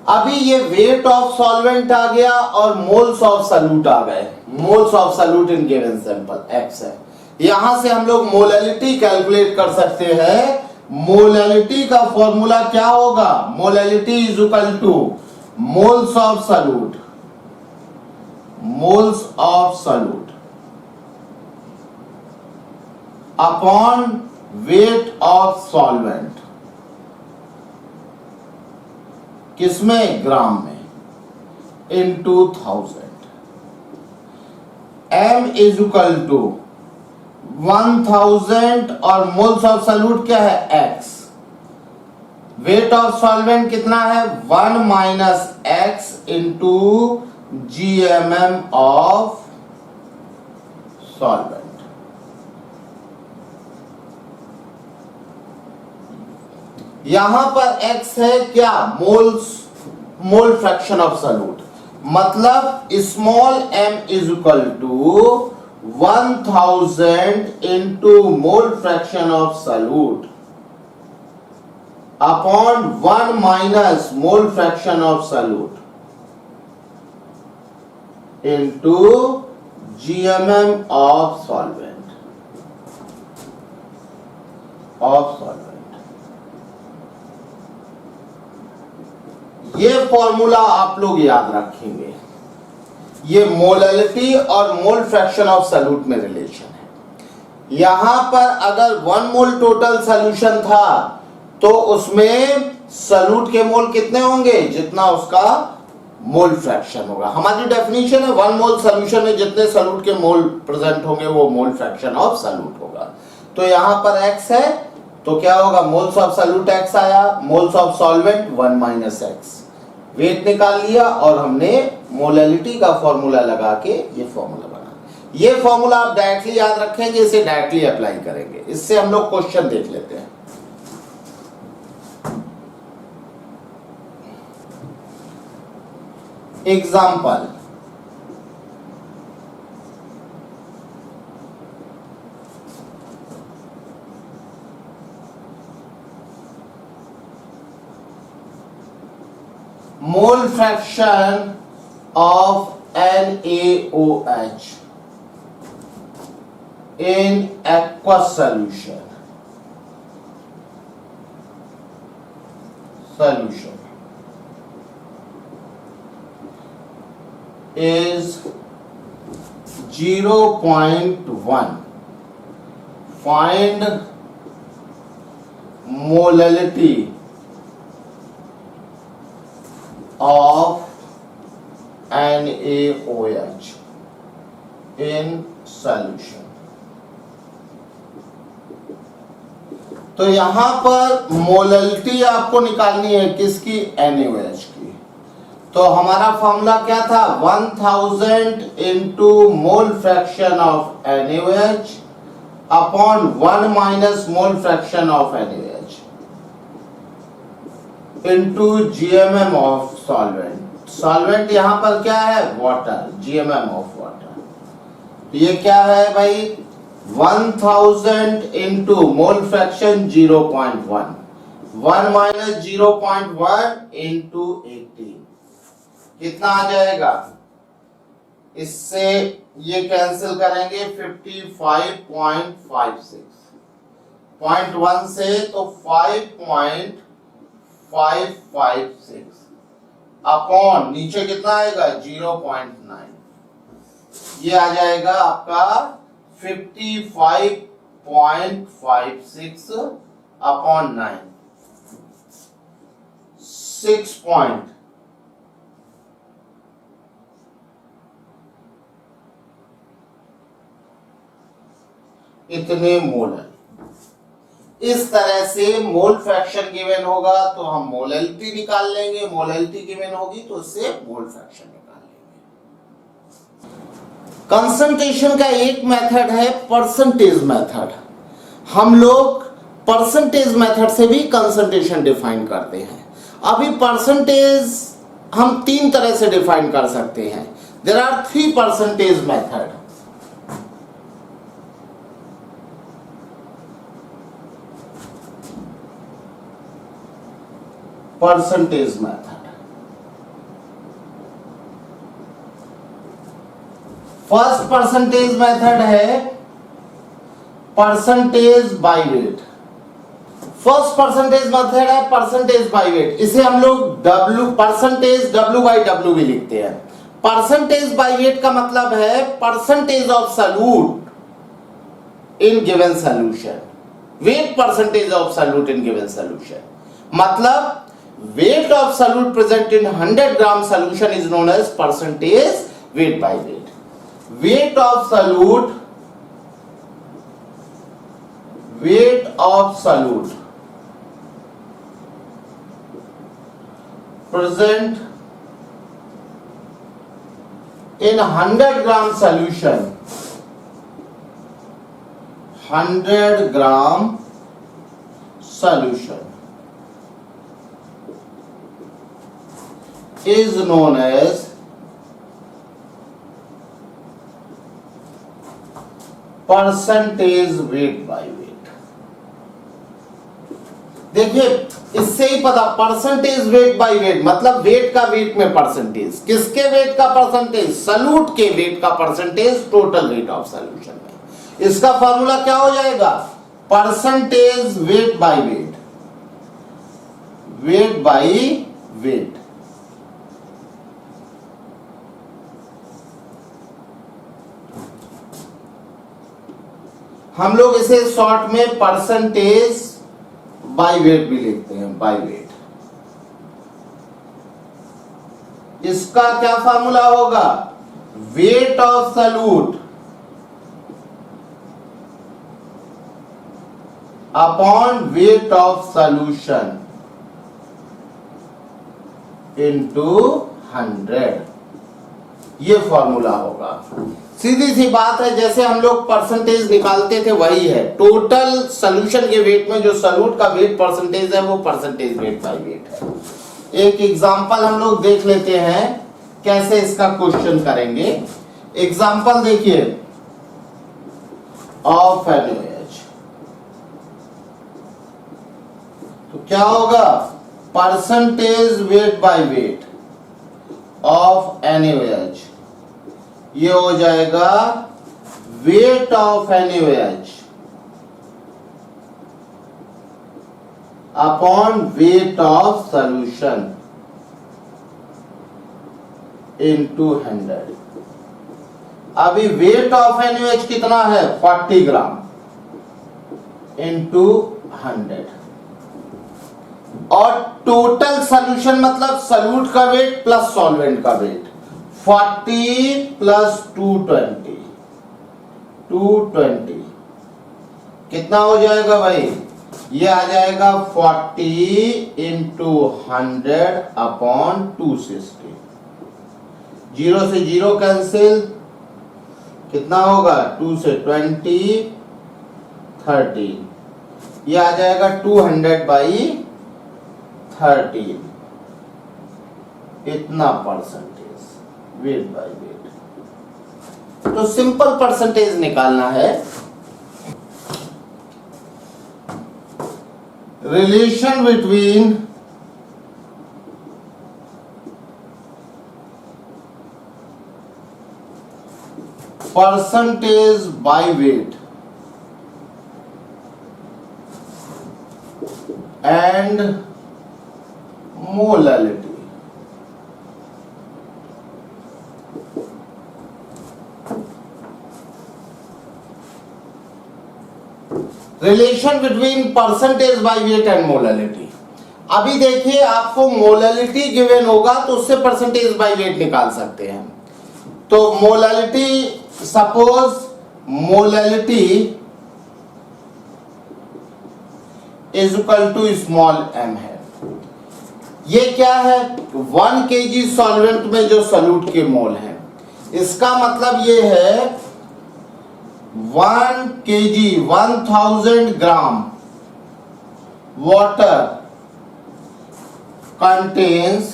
अभी ये वेट ऑफ सॉल्वेंट आ गया और मोल्स ऑफ सॉल्यूट आ गए। Moles of solute in given sample x है। यहां से हम लोग मोलैलिटी कैलकुलेट कर सकते हैं। मोलैलिटी का फॉर्मूला क्या होगा, molality is equal to moles of solute, upon weight of solvent, किसमें, ग्राम में, into 1000। m is equal to 1000 और मोल्स ऑफ सॉल्यूट क्या है x। वेट ऑफ सॉल्वेंट कितना है 1 minus X into GMM of solvent. यहां पर x है क्या, मोल फ्रैक्शन ऑफ सॉल्यूट, मतलब small m is equal to 1000 into mole fraction of solute upon 1 minus mole fraction of solute into GMM of solvent, ये formula आप लोग याद रखेंगे। ये मोलैलिटी और मोल फ्रैक्शन ऑफ सॉल्यूट में रिलेशन है। यहां पर अगर 1 मोल टोटल सॉल्यूशन था तो उसमें सॉल्यूट के मोल कितने होंगे, जितना उसका मोल फ्रैक्शन होगा। हमारी डेफिनेशन है 1 मोल सॉल्यूशन में जितने सॉल्यूट के मोल प्रेजेंट होंगे वो मोल फ्रैक्शन ऑफ सॉल्यूट होगा। तो यहां पर x है तो क्या होगा, मोल्स ऑफ सॉल्यूट x आया, moles of solvent 1 minus X. Weight निकाल लिया और हमने मोलैलिटी का फॉर्मूला लगा के ये फॉर्मूला बना। ये फॉर्मूला आप डायरेक्टली याद रखेंगे, इसे डायरेक्टली अप्लाई करेंगे। इससे हम लोग क्वेश्चन देख लेते हैं। Example, mole fraction of NaOH in aqueous solution is 0.1. Find molality of NaOH in solution। तो यहां पर मोलैलिटी आपको निकालनी है किसकी, NaOH की। तो हमारा फॉर्मूला क्या था, 1000 into mole fraction of NaOH upon 1 minus mole fraction of NaOH into GMM of solvent. Solvent यहां पर क्या है, वाटर, जीएमएम ऑफ वाटर। ये क्या है भाई, 1000 into mole fraction 0.1, 1 minus 0.1 into 18 कितना आ जाएगा, इससे ये कैंसिल करेंगे 55.56, 0.1 से तो 5.556 अपॉन नीचे कितना आएगा 0.9, ये आ जाएगा आपका 55.56 अपॉन 9, 6 पॉइंट इतने मोल है। इस तरह से मोल फ्रैक्शन गिवन होगा तो हम मोलैलिटी निकाल लेंगे, मोलैलिटी गिवन होगी तो उससे मोल फ्रैक्शन निकाल लेंगे। कंसंट्रेशन का एक मेथड है परसेंटेज मेथड। हम लोग परसेंटेज मेथड से भी कंसंट्रेशन डिफाइन करते हैं। अभी परसेंटेज हम तीन तरह से डिफाइन कर सकते हैं। There are 3 percentage method. Percentage method. First percentage method है percentage by weight. First percentage method है परसेंटेज बाय वेट। इसे हम लोग W परसेंटेज W/W भी लिखते हैं। परसेंटेज बाय वेट का मतलब है percentage of solute in given solution, wait percentage of solute in given solution. मतलब weight of solute present in 100 gram solution is known as percentage weight by weight. Weight of solute present in 100 gram solution, 100 gram solution is known as percentage weight by wait. देखिए इससे ही पता, percentage weight by wait मतलब wait का wait में percentage. किसके wait का percentage? Solute के wait का percentage total weight of solution में। इसका फॉर्मूला क्या हो जाएगा? Percentage weight by wait, wait by wait. हम लोग इसे शॉर्ट में परसेंटेज बाय वेट भी लिखते हैं, बाय वेट। इसका क्या फार्मूला होगा? Wait of solute upon weight of solution into 100, ये फॉर्मूला होगा। सीधी सी बात है, जैसे हम लोग परसेंटेज निकालते थे वही है। टोटल सॉल्यूशन के वेट में जो सॉल्यूट का वेट परसेंटेज है वो परसेंटेज वेट बाय वेट है। एक एग्जांपल हम लोग देख लेते हैं कैसे इसका क्वेश्चन करेंगे। एग्जांपल देखिए, ऑफ NaOH, तो क्या होगा? Percentage weight by weight of NaOH, ये हो जाएगा weight of NaOH upon weight of solution into 100। अभी वेट ऑफ NaOH कितना है? 40 ग्राम इनटू 100। और टोटल सॉल्यूशन मतलब सॉल्यूट का वेट प्लस सॉल्वेंट का वेट, 40 प्लस 220, 220 कितना हो जाएगा भाई? ये आ जाएगा 40 इंटू 100 अपॉन 260। 0 से 0 कैंसिल, कितना होगा? 2 से 20, 13, ये आ जाएगा 200 बाई 13, इतना परसेंटेज वेट बाय वेट। तो सिंपल परसेंटेज निकालना है। Relation between percentage by wait and molality. Relation between percentage by wait and molality. अभी देखिए आपको मोलैलिटी गिवन होगा तो उससे परसेंटेज बाय वेट निकाल सकते हैं। तो molality, suppose molality is equal to small m है। ये क्या है? 1 kg सॉल्वेंट में जो सॉल्यूट के मोल है, इसका मतलब ये है 1 kg 1000 gram water contains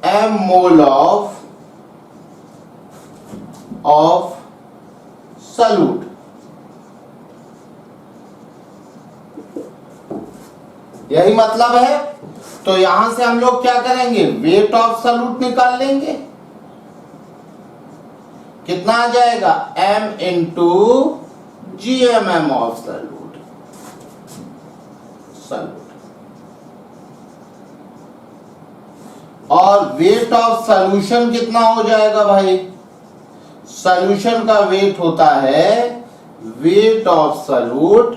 m mole of solute। यही मतलब है। तो यहां से हम लोग क्या करेंगे? वेट ऑफ सॉल्यूट निकाल लेंगे। कितना आ जाएगा? m into GMM of solute. और वेट ऑफ सॉल्यूशन कितना हो जाएगा भाई? सॉल्यूशन का वेट होता है weight of solute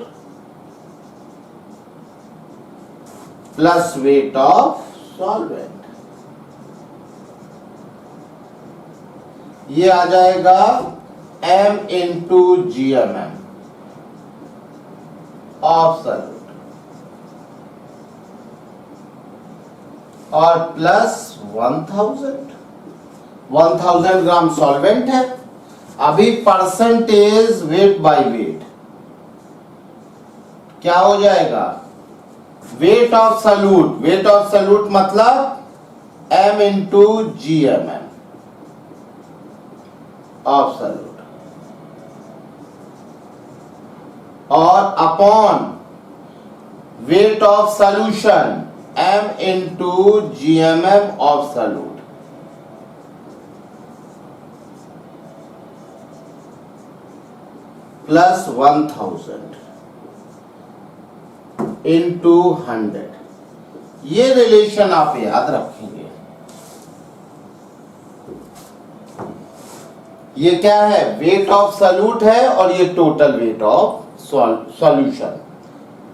plus weight of solvent. ये आ जाएगा m into GMM of solute और प्लस 1000 ग्राम सॉल्वेंट है। अभी परसेंटेज वेट बाय वेट क्या हो जाएगा? Weight of solute, weight of solute मतलब m into GMM of solute और upon weight of solution m into GMM of solute plus 1000 into 100। ये relation आप याद रखेंगे। ये क्या है? वेट ऑफ सॉल्यूट है और ये total weight of solution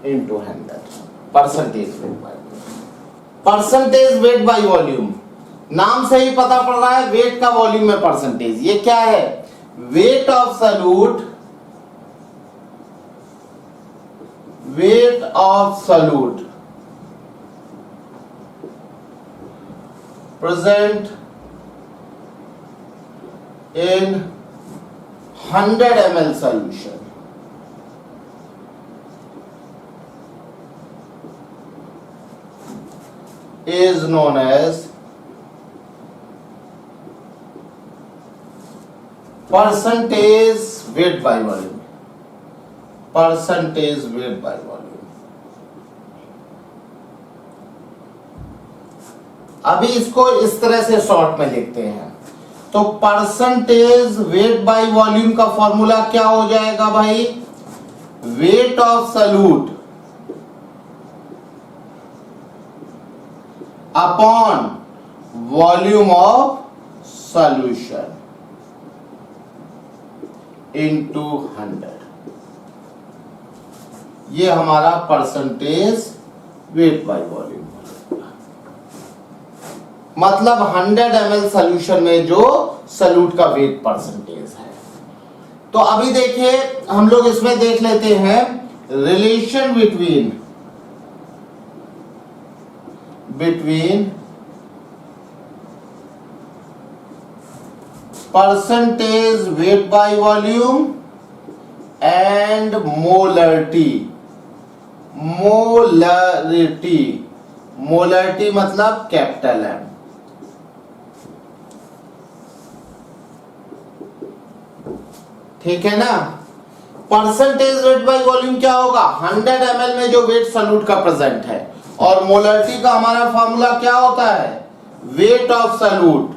into 100। Percentage weight by percentage weight by volume. नाम से ही पता पड़ रहा है वेट का वॉल्यूम में परसेंटेज। ये क्या है? Weight of solute, weight of solute present in 100 ml solution is known as percentage weight by volume। percentage weight by volume। अभी इसको इस तरह से शॉर्ट में लिखते हैं। तो परसेंटेज वेट बाय वॉल्यूम का फॉर्मूला क्या हो जाएगा भाई? Wait of solute upon volume of solution into 100। ये हमारा परसेंटेज वेट बाय वॉल्यूम, मतलब 100 ml सॉल्यूशन में जो सॉल्यूट का वेट परसेंटेज है। तो अभी देखिए हम लोग इसमें देख लेते हैं relation between percentage weight by volume and molarity. Molarity मतलब कैपिटल M। ठीक है ना? परसेंटेज वेट बाय वॉल्यूम क्या होगा? 100 ml में जो वेट सॉल्यूट का प्रेजेंट है। और मोलरिटी का हमारा फॉर्मूला क्या होता है? Weight of solute.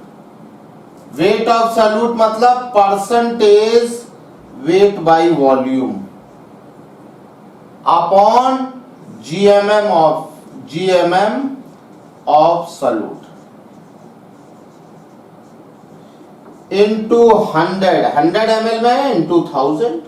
Weight of solute मतलब percentage weight by volume upon GMM of solute. Into 100 ml में इंटू 1000।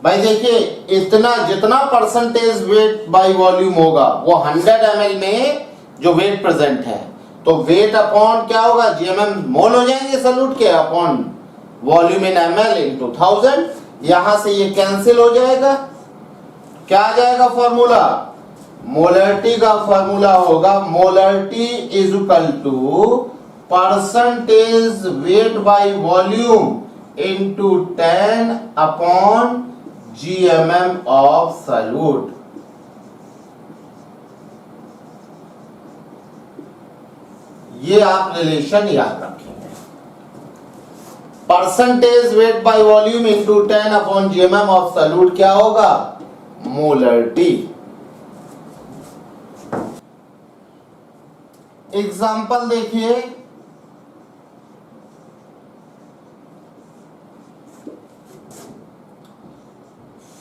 भाई देखिए, इतना जितना परसेंटेज वेट बाय वॉल्यूम होगा वो 100 ml में जो वेट प्रेजेंट है, तो वेट अपॉन क्या होगा, जीएमएम मोल हो जाएंगे सॉल्यूट के, अपॉन वॉल्यूम इन एमएल इंटू 1000। यहां से ये कैंसिल हो जाएगा, क्या आ जाएगा फॉर्मूला, मोलरिटी का फॉर्मूला होगा, molarity is equal to percentage weight by volume into 10 upon GMM of solute. ये आप रिलेशन याद रखेंगे, percentage weight by volume into 10 upon GMM of solute क्या होगा, मोलरिटी। एग्जाम्पल देखिए,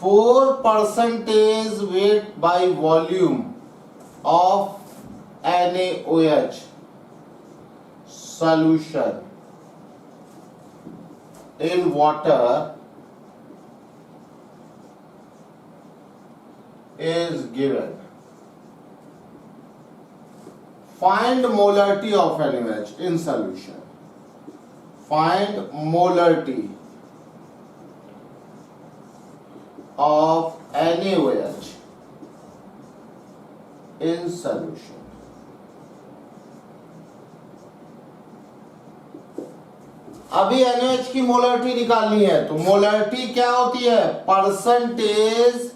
four percentage weight by volume of NaOH solution in water is given. Find molarity of NaOH in solution. Find molarity of NaOH in solution. अभी NaOH की molarity निकालनी है, तो molarity क्या होती है, percentage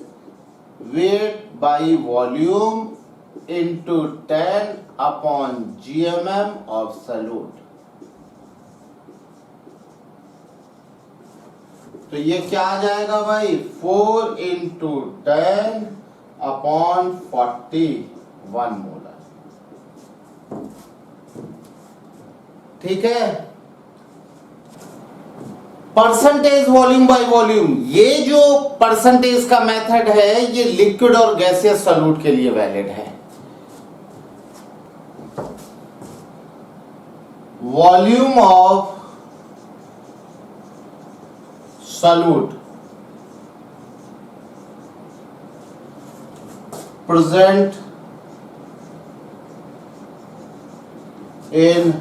weight by volume into 10 upon GMM of solute. तो ये क्या आ जाएगा भाई, 4 इंटू 10 अपॉन 41 मोलर। ठीक है, परसेंटेज वॉल्यूम बाय वॉल्यूम, ये जो परसेंटेज का मेथड है ये लिक्विड और गैसियस सॉल्यूट के लिए वैलिड है। Volume of solute present in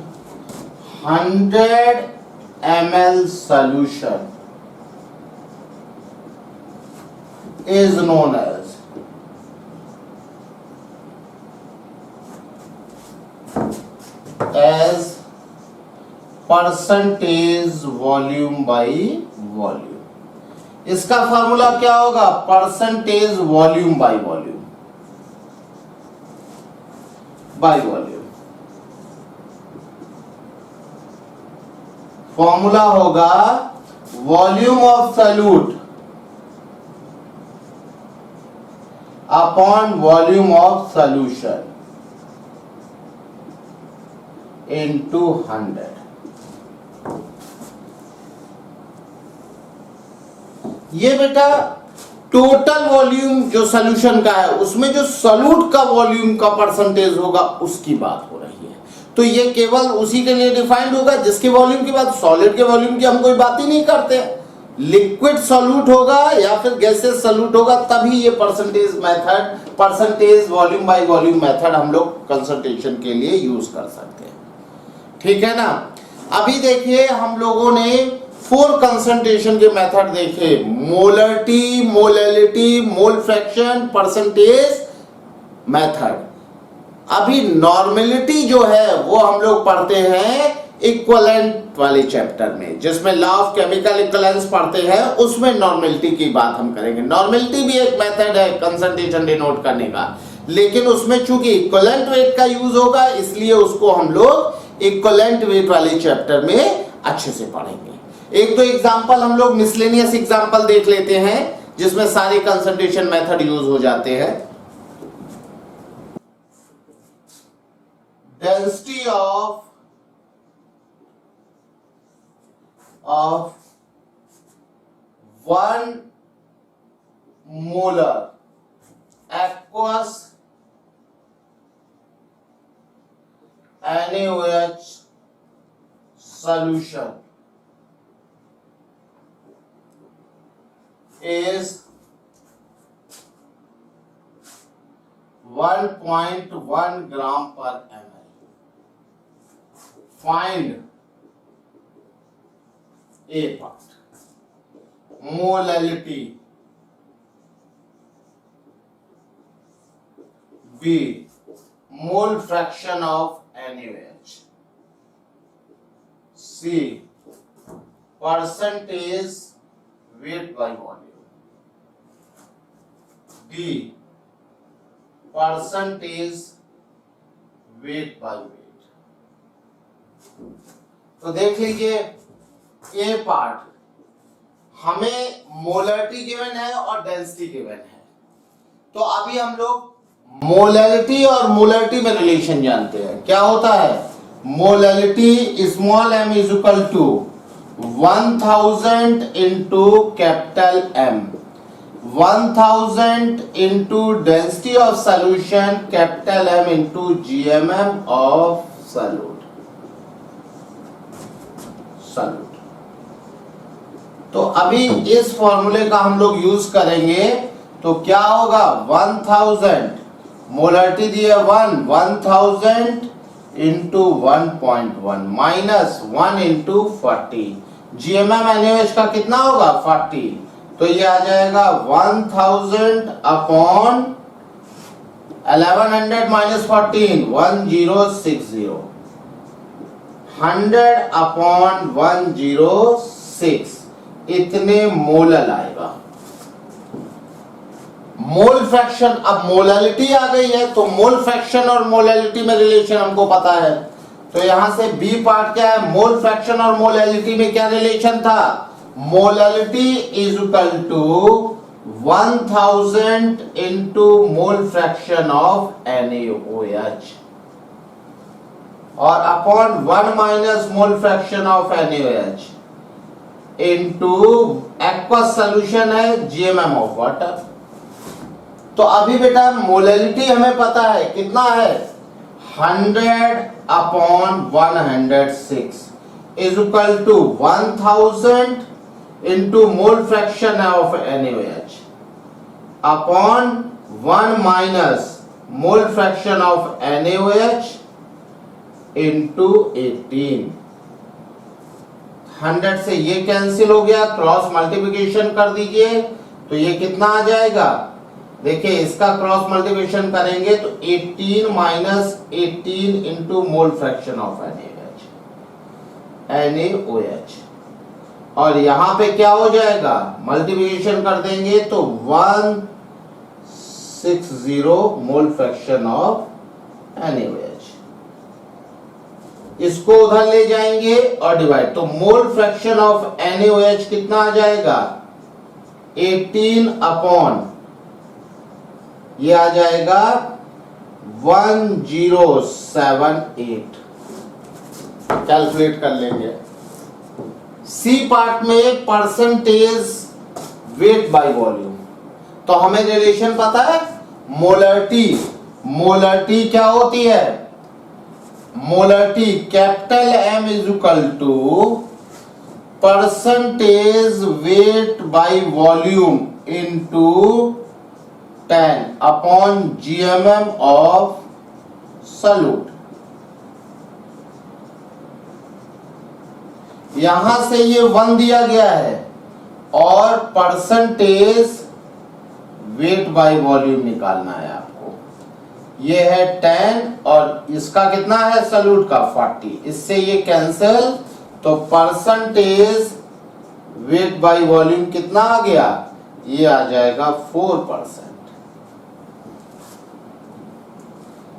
100 ml solution is known as percentage volume by volume। इसका फॉर्मूला क्या होगा, percentage volume by volume by volume. Formula होगा volume of solute upon volume of solution into 100। ये बेटा total volume जो solution का है उसमें जो सॉल्यूट का वॉल्यूम का परसेंटेज होगा उसकी बात हो रही है। तो ये केवल उसी के लिए डिफाइंड होगा जिसके वॉल्यूम की बात, सॉलिड के वॉल्यूम की हम कोई बात ही नहीं करते। लिक्विड सॉल्यूट होगा या फिर गैसेस सॉल्यूट होगा तभी ये percentage method, percentage volume by volume method हम लोग कंसंट्रेशन के लिए यूज कर सकते हैं। ठीक है ना। अभी देखिए हम लोगों ने 4 कंसंट्रेशन के मेथड देखे, molarity, molality, mole fraction, percentage method. अभी नॉर्मेलिटी जो है वो हम लोग पढ़ते हैं इक्विवेलेंट वाले चैप्टर में, जिसमें लॉ ऑफ केमिकल इक्विवेलेंस पढ़ते हैं, उसमें नॉर्मेलिटी की बात हम करेंगे। नॉर्मेलिटी भी एक मेथड है कंसंट्रेशन डिनोट करने का, लेकिन उसमें चूंकि इक्विवेलेंट वेट का यूज होगा इसलिए उसको हम लोग इक्विवेलेंट वेट वाले चैप्टर में अच्छे से पढ़ेंगे। एक दो एग्जांपल हम लोग मिसलेनियस एग्जांपल देख लेते हैं जिसमें सारे कंसंट्रेशन मेथड यूज हो जाते हैं। Density of 1 molar aqueous NaOH solution is 1.1 gram per ml. Find A part, molality. B, mole fraction of NaOH. C, percentage weight by volume. D, percentage weight by weight. तो देख लीजिए ए part हमें molarity given है और density given है। तो अभी हम लोग मोलरिटी और मोलरिटी में रिलेशन जानते हैं। क्या होता है? Molarity small m is equal to 1000 into capital M, 1000 into density of solution capital M into GMM of solute. तो अभी इस फॉर्मूले का हम लोग यूज करेंगे तो क्या होगा? 1000 मोलरिटी दी है 1000 into 1.1 minus 1 into 40, GMM NaOH का कितना होगा? 40। तो ये आ जाएगा 1000 अपॉन 1100 माइनस 14, 1060, 100 अपॉन 106, इतने मोलल आएगा। मोल फ्रैक्शन, अब मोललिटी आ गई है तो मोल फ्रैक्शन और मोललिटी में रिलेशन हमको पता है। तो यहां से बी पार्ट क्या है? मोल फ्रैक्शन और मोललिटी में क्या रिलेशन था? Molality is equal to 1000 into mole fraction of NaOH और upon 1 minus mole fraction of NaOH into aqueous solution है GMM ऑफ वाटर। तो अभी बेटा मोललिटी हमें पता है कितना है? 100 upon 106 is equal to 1000 into mole fraction of NaOH upon 1 minus mole fraction of NaOH into 18। 100 से ये कैंसिल हो गया, क्रॉस मल्टीप्लिकेशन कर दीजिए तो ये कितना आ जाएगा? देखिए इसका क्रॉस मल्टीप्लिकेशन करेंगे तो 18 minus 18 into mole fraction of NaOH और यहां पे क्या हो जाएगा? मल्टीप्लिकेशन कर देंगे तो 160 मोल फ्रैक्शन ऑफ NaOH। इसको उधर ले जाएंगे और डिवाइड, तो मोल फ्रैक्शन ऑफ NaOH कितना आ जाएगा? 18 अपॉन ये आ जाएगा 1078। कैलकुलेट कर लेंगे। सी पार्ट में परसेंटेज वेट बाय वॉल्यूम, तो हमें रिलेशन पता है मोलरिटी क्या होती है? Molarity capital M is equal to percentage weight by volume into 10 upon GMM of solute. यहां से ये 1 दिया गया है और परसेंटेज वेट बाय वॉल्यूम निकालना है आपको। ये है 10 और इसका कितना है? सोल्यूट का 40, इससे ये कैंसिल, तो परसेंटेज वेट बाय वॉल्यूम कितना आ गया? ये आ जाएगा 4%।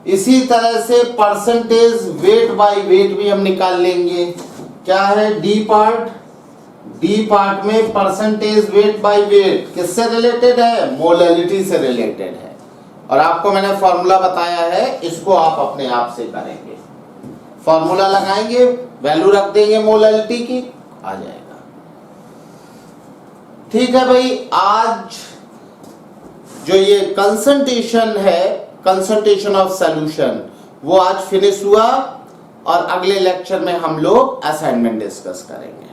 इसी तरह से परसेंटेज वेट बाय वेट भी हम निकाल लेंगे। क्या है? डी पार्ट में परसेंटेज वेट बाय वेट किससे रिलेटेड है? मोललिटी से रिलेटेड है और आपको मैंने फॉर्मूला बताया है, इसको आप अपने आप से करेंगे। फॉर्मूला लगाएंगे, वैल्यू रख देंगे मोललिटी की, आ जाएगा। ठीक है भाई, आज जो ये कंसंट्रेशन है, कंसंट्रेशन ऑफ सॉल्यूशन, वो आज फिनिश हुआ। और अगले लेक्चर में हम लोग असाइनमेंट डिस्कस करेंगे।